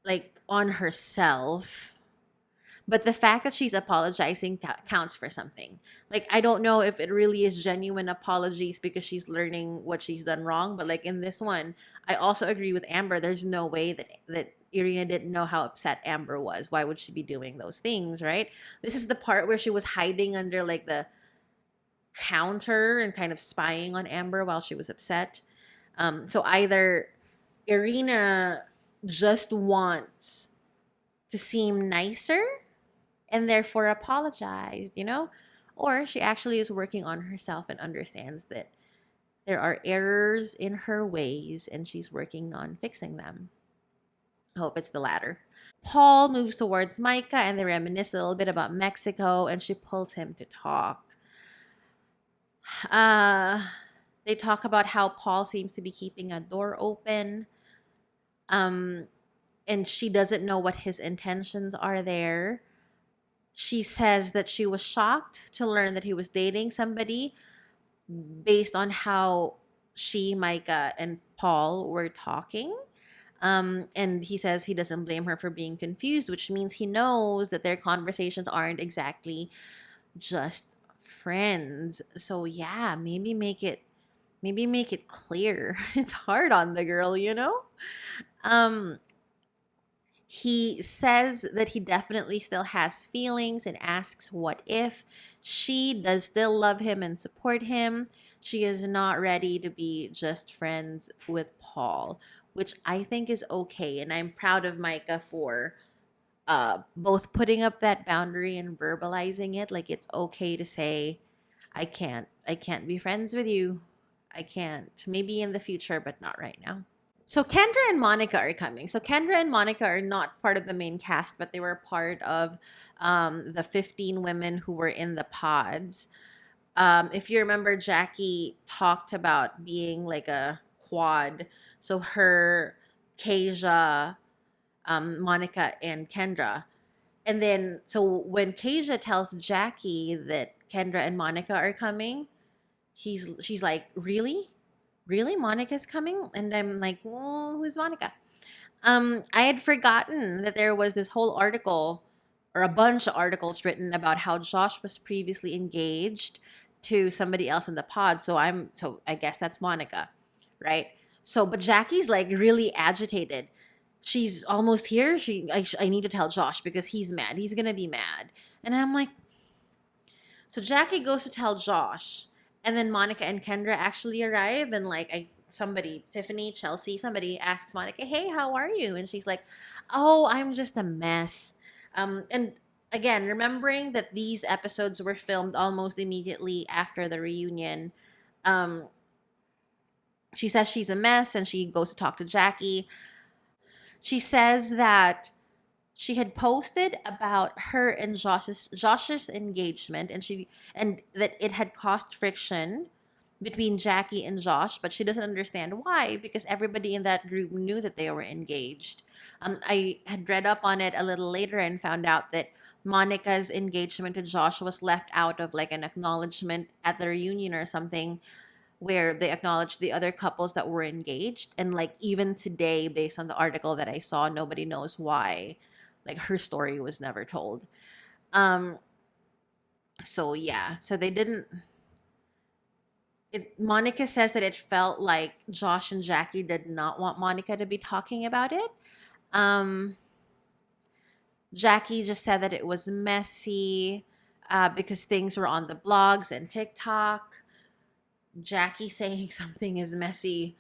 like, on herself, but the fact that she's apologizing counts for something. Like, I don't know if it really is genuine apologies because she's learning what she's done wrong. But like in this one, I also agree with Amber. There's no way that Irina didn't know how upset Amber was. Why would she be doing those things, right? This is the part where she was hiding under like the counter and kind of spying on Amber while she was upset. So either Irina just wants to seem nicer and therefore apologized, or she actually is working on herself and understands that there are errors in her ways and she's working on fixing them. I hope it's the latter. Paul moves towards Micah, and they reminisce a little bit about Mexico, and she pulls him to talk. Uh, they talk about how Paul seems to be keeping a door open. Um, and she doesn't know what his intentions are there. She says that she was shocked to learn that he was dating somebody based on how she, Micah, and Paul were talking. And he says he doesn't blame her for being confused, which means he knows that their conversations aren't exactly just friends. So yeah, maybe make it clear. It's hard on the girl. Um he says that he definitely still has feelings and asks what if. She does still love him and support him. She is not ready to be just friends with Paul, which I think is okay. And I'm proud of Micah for both putting up that boundary and verbalizing it. Like, it's okay to say, I can't be friends with you. I can't. Maybe in the future, but not right now. So Kendra and Monica are coming. So Kendra and Monica are not part of the main cast, but they were part of the 15 women who were in the pods. If you remember, Jackie talked about being like a quad. So her, Kasia, Monica, and Kendra. And then, so when Kasia tells Jackie that Kendra and Monica are coming, she's like, really? Really? Monica's coming? And I'm like, well, who's Monica? I had forgotten that there was this whole article or a bunch of articles written about how Josh was previously engaged to somebody else in the pod. So I guess that's Monica, right? So but Jackie's like really agitated. She's almost here. I need to tell Josh because he's mad. He's gonna be mad. And I'm like, so Jackie goes to tell Josh, and then Monica and Kendra actually arrive, and like Tiffany, Chelsea, somebody asks Monica, "Hey, how are you?" And she's like, "Oh, I'm just a mess." And again, remembering that these episodes were filmed almost immediately after the reunion, um, she says she's a mess, and she goes to talk to Jackie. She says that she had posted about her and Josh's engagement, and that it had caused friction between Jackie and Josh, but she doesn't understand why because everybody in that group knew that they were engaged. I had read up on it a little later and found out that Monica's engagement to Josh was left out of like an acknowledgement at the reunion or something where they acknowledged the other couples that were engaged, and like even today based on the article that I saw, nobody knows why, like her story was never told. um so yeah, so they didn't it, Monica says that it felt like Josh and Jackie did not want Monica to be talking about it. um Jackie just said that it was messy because things were on the blogs and TikTok. Jackie saying something is messy,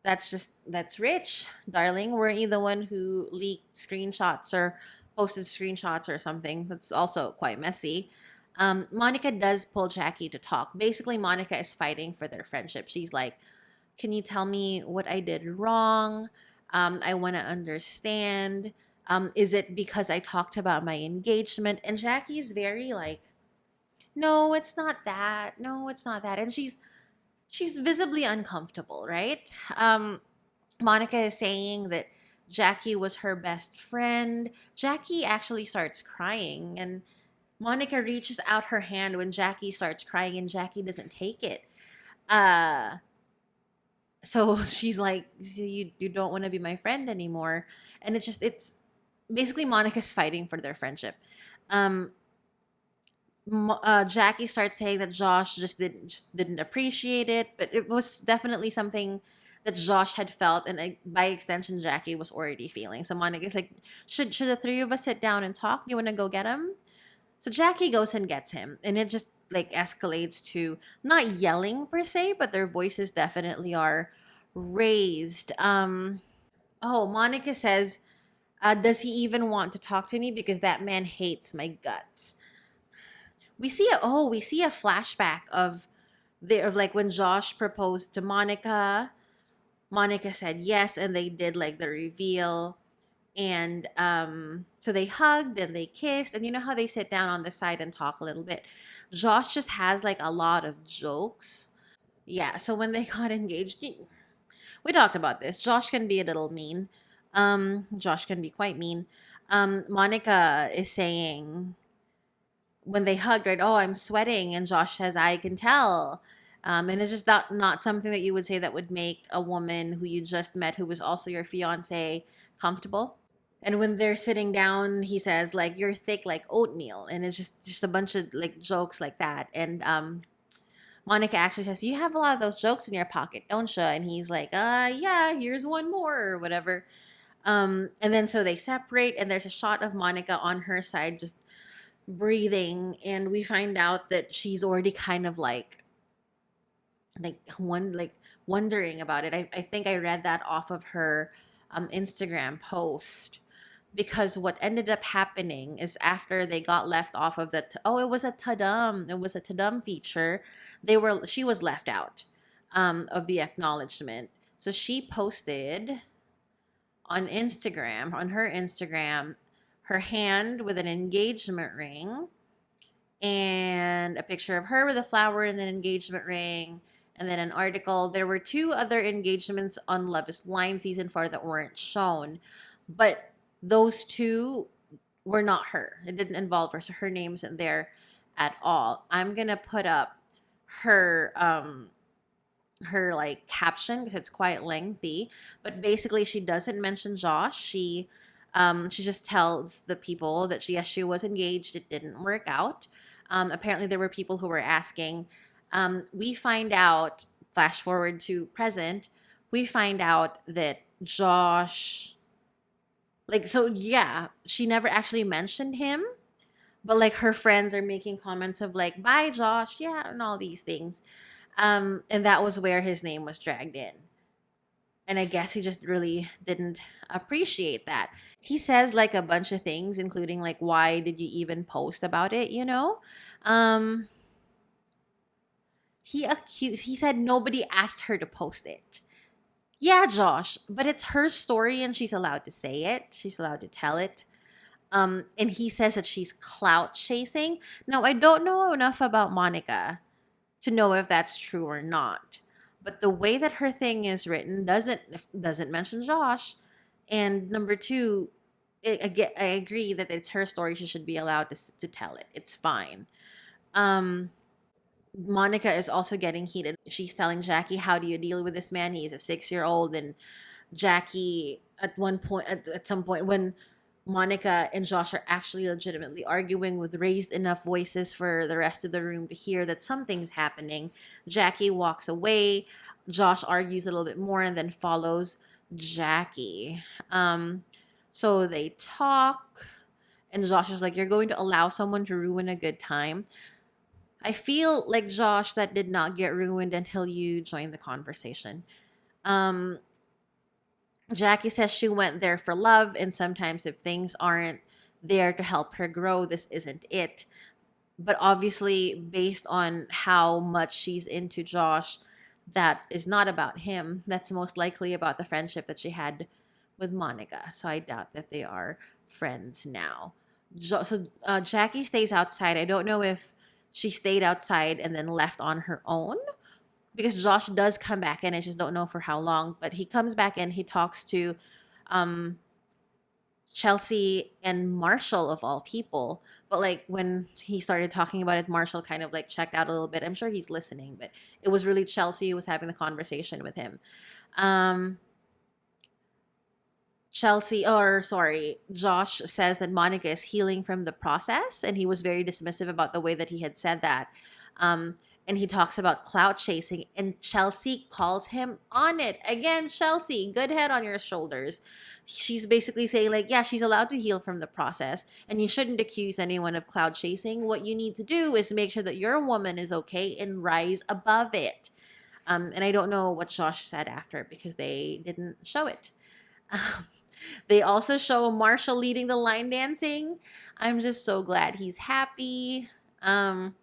that's rich, darling. Weren't you the one who leaked screenshots or posted screenshots or something? That's also quite messy. Monica does pull Jackie to talk. Basically, Monica is fighting for their friendship. She's like, can you tell me what I did wrong? I want to understand. Is it because I talked about my engagement? And Jackie's very like, no, it's not that. No, it's not that. And she's visibly uncomfortable, right? Um, Monica is saying that Jackie was her best friend. Jackie actually starts crying, and Monica reaches out her hand when Jackie starts crying, and Jackie doesn't take it. Uh, so she's like, you don't want to be my friend anymore, and it's basically Monica's fighting for their friendship. Um, Jackie starts saying that Josh just didn't appreciate it, but it was definitely something that Josh had felt, and by extension, Jackie was already feeling. So Monica's like, should the three of us sit down and talk? You want to go get him? So Jackie goes and gets him, and it just like escalates to not yelling per se, but their voices definitely are raised. Oh, Monica says, "Does he even want to talk to me? Because that man hates my guts." We see a flashback of like when Josh proposed to Monica. Monica said yes, and they did like the reveal. And so they hugged and they kissed, and you know how they sit down on the side and talk a little bit. Josh just has like a lot of jokes. Yeah, so when they got engaged, we talked about this. Josh can be a little mean. Josh can be quite mean. Monica is saying when they hugged, right? Oh, I'm sweating, and Josh says, I can tell. And it's just not something that you would say that would make a woman who you just met, who was also your fiance, comfortable. And when they're sitting down, he says like, "You're thick like oatmeal," and it's just a bunch of like jokes like that. And Monica actually says, "You have a lot of those jokes in your pocket, don't you?" And he's like, yeah, here's one more," or whatever. And then so they separate, and there's a shot of Monica on her side just breathing, and we find out that she's already kind of like wondering about it. I think I read that off of her Instagram post, because what ended up happening is after they got left off of it was a tadum feature, she was left out of the acknowledgement. So she posted on Instagram, on her Instagram, her hand with an engagement ring and a picture of her with a flower and an engagement ring, and then an article. There were two other engagements on Love is Blind season 4 that weren't shown, but those two were not her. It didn't involve her, so her name isn't there at all. I'm gonna put up her her like caption because it's quite lengthy, but basically she doesn't mention Josh. She just tells the people that she was engaged. It didn't work out. Apparently there were people who were asking. We find out, flash forward to present, we find out that Josh, like, so yeah, she never actually mentioned him, but like her friends are making comments of like, bye Josh, yeah, and all these things. And that was where his name was dragged in. And I guess he just really didn't appreciate that. He says like a bunch of things, including like, why did you even post about it, you know? Um, he said nobody asked her to post it. Yeah, Josh, but it's her story and she's allowed to say it. She's allowed to tell it. And he says that she's clout chasing. Now, I don't know enough about Monica to know if that's true or not. But the way that her thing is written doesn't mention Josh. And number two, I agree that it's her story. She should be allowed to tell it. It's fine. Um, Monica is also getting heated. She's telling Jackie, "How do you deal with this man? He's a 6-year-old." And Jackie, at some point, when Monica and Josh are actually legitimately arguing with raised enough voices for the rest of the room to hear that something's happening, Jackie walks away. Josh argues a little bit more and then follows Jackie. So they talk, and Josh is like, "You're going to allow someone to ruin a good time." I feel like, Josh, that did not get ruined until you joined the conversation. Um, Jackie says she went there for love, and sometimes if things aren't there to help her grow, this isn't it. But obviously, based on how much she's into Josh, that is not about him. That's most likely about the friendship that she had with Monica. So I doubt that they are friends now. Jackie stays outside. I don't know if she stayed outside and then left on her own, because Josh does come back in. I just don't know for how long. But he comes back in. He talks to um, Chelsea and Marshall of all people. But like when he started talking about it, Marshall kind of like checked out a little bit. I'm sure he's listening, but it was really Chelsea who was having the conversation with him. Um, Josh says that Monica is healing from the process, and he was very dismissive about the way that he had said that. Um, and he talks about clout chasing, and Chelsea calls him on it. Again, Chelsea, good head on your shoulders. She's basically saying, like, yeah, she's allowed to heal from the process, and you shouldn't accuse anyone of clout chasing. What you need to do is make sure that your woman is okay and rise above it. And I don't know what Josh said after because they didn't show it. Um, they also show Marshall leading the line dancing. I'm just so glad he's happy. And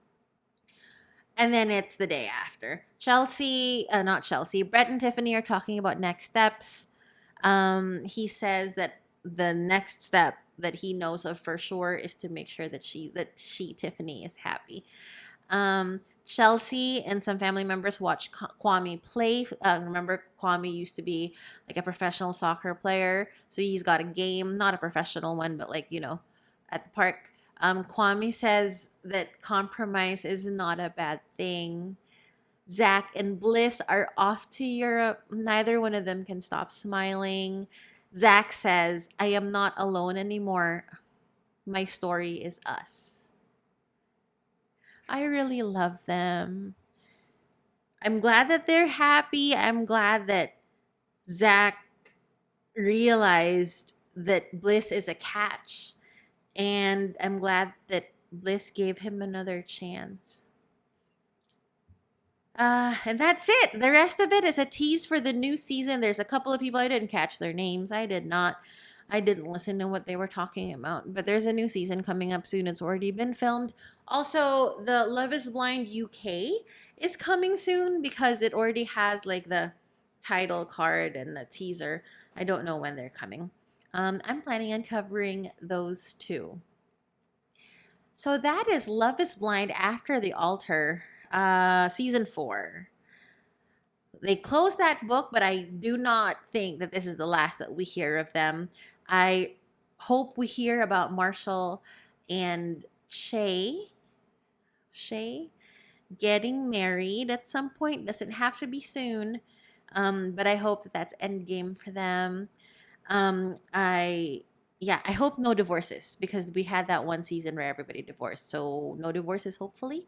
then it's the day after. Not Chelsea, Brett and Tiffany are talking about next steps. He says that the next step that he knows of for sure is to make sure that Tiffany, is happy. Chelsea and some family members watch Kwame play. Remember, Kwame used to be like a professional soccer player. So he's got a game, not a professional one, but like, at the park. Kwame says that compromise is not a bad thing. Zach and Bliss are off to Europe. Neither one of them can stop smiling. Zach says, "I am not alone anymore. My story is us." I really love them. I'm glad that they're happy. I'm glad that Zach realized that Bliss is a catch. And I'm glad that Bliss gave him another chance. And that's it. The rest of it is a tease for the new season. There's a couple of people I didn't catch their names. I did not. I didn't listen to what they were talking about. But there's a new season coming up soon. It's already been filmed. Also, the Love is Blind UK is coming soon because it already has like the title card and the teaser. I don't know when they're coming. I'm planning on covering those two. So that is Love is Blind After the Altar, season 4. They closed that book, but I do not think that this is the last that we hear of them. I hope we hear about Marshall and Shay getting married at some point. Doesn't have to be soon, but I hope that that's endgame for them. I Yeah, I hope no divorces because we had that one season where everybody divorced. So no divorces, hopefully.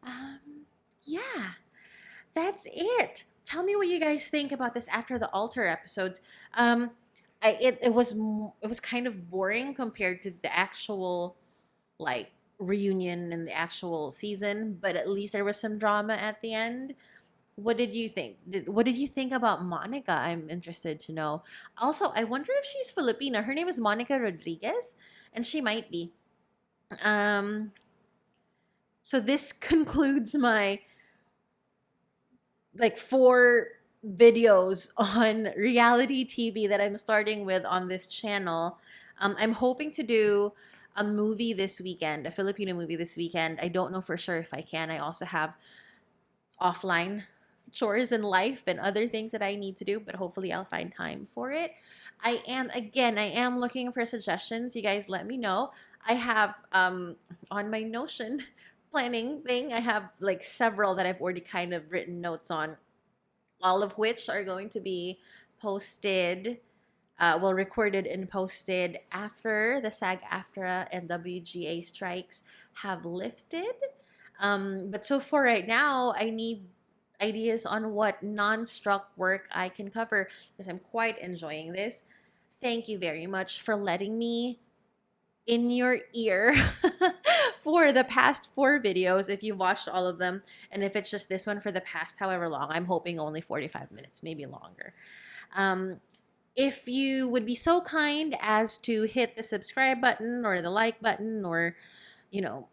Um, yeah, that's it. Tell me what you guys think about this After the Altar episodes. Um, it was kind of boring compared to the actual like reunion and the actual season, but at least there was some drama at the end. What did you think? What did you think about Monica? I'm interested to know. Also, I wonder if she's Filipina. Her name is Monica Rodriguez, and she might be. Um, so this concludes my like 4 videos on reality TV that I'm starting with on this channel. I'm hoping to do a movie this weekend, a Filipino movie this weekend. I don't know for sure if I can. I also have offline chores in life and other things that I need to do, but hopefully I'll find time for it. I am looking for suggestions. You guys let me know. I have on my Notion planning thing, I have like several that I've already kind of written notes on, all of which are going to be posted, recorded and posted after the SAG-AFTRA and WGA strikes have lifted. But so for right now, I need ideas on what non-struck work I can cover because I'm quite enjoying this. Thank you very much for letting me in your ear for the past 4 videos if you watched all of them, and if it's just this one for the past however long. I'm hoping only 45 minutes, maybe longer. If you would be so kind as to hit the subscribe button or the like button, or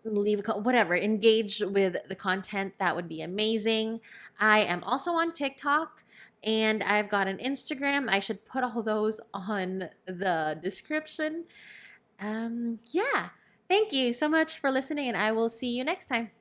leave whatever, engage with the content, that would be amazing. I am also on TikTok and I've got an Instagram. I should put all those on the description. Yeah. Thank you so much for listening, and I will see you next time.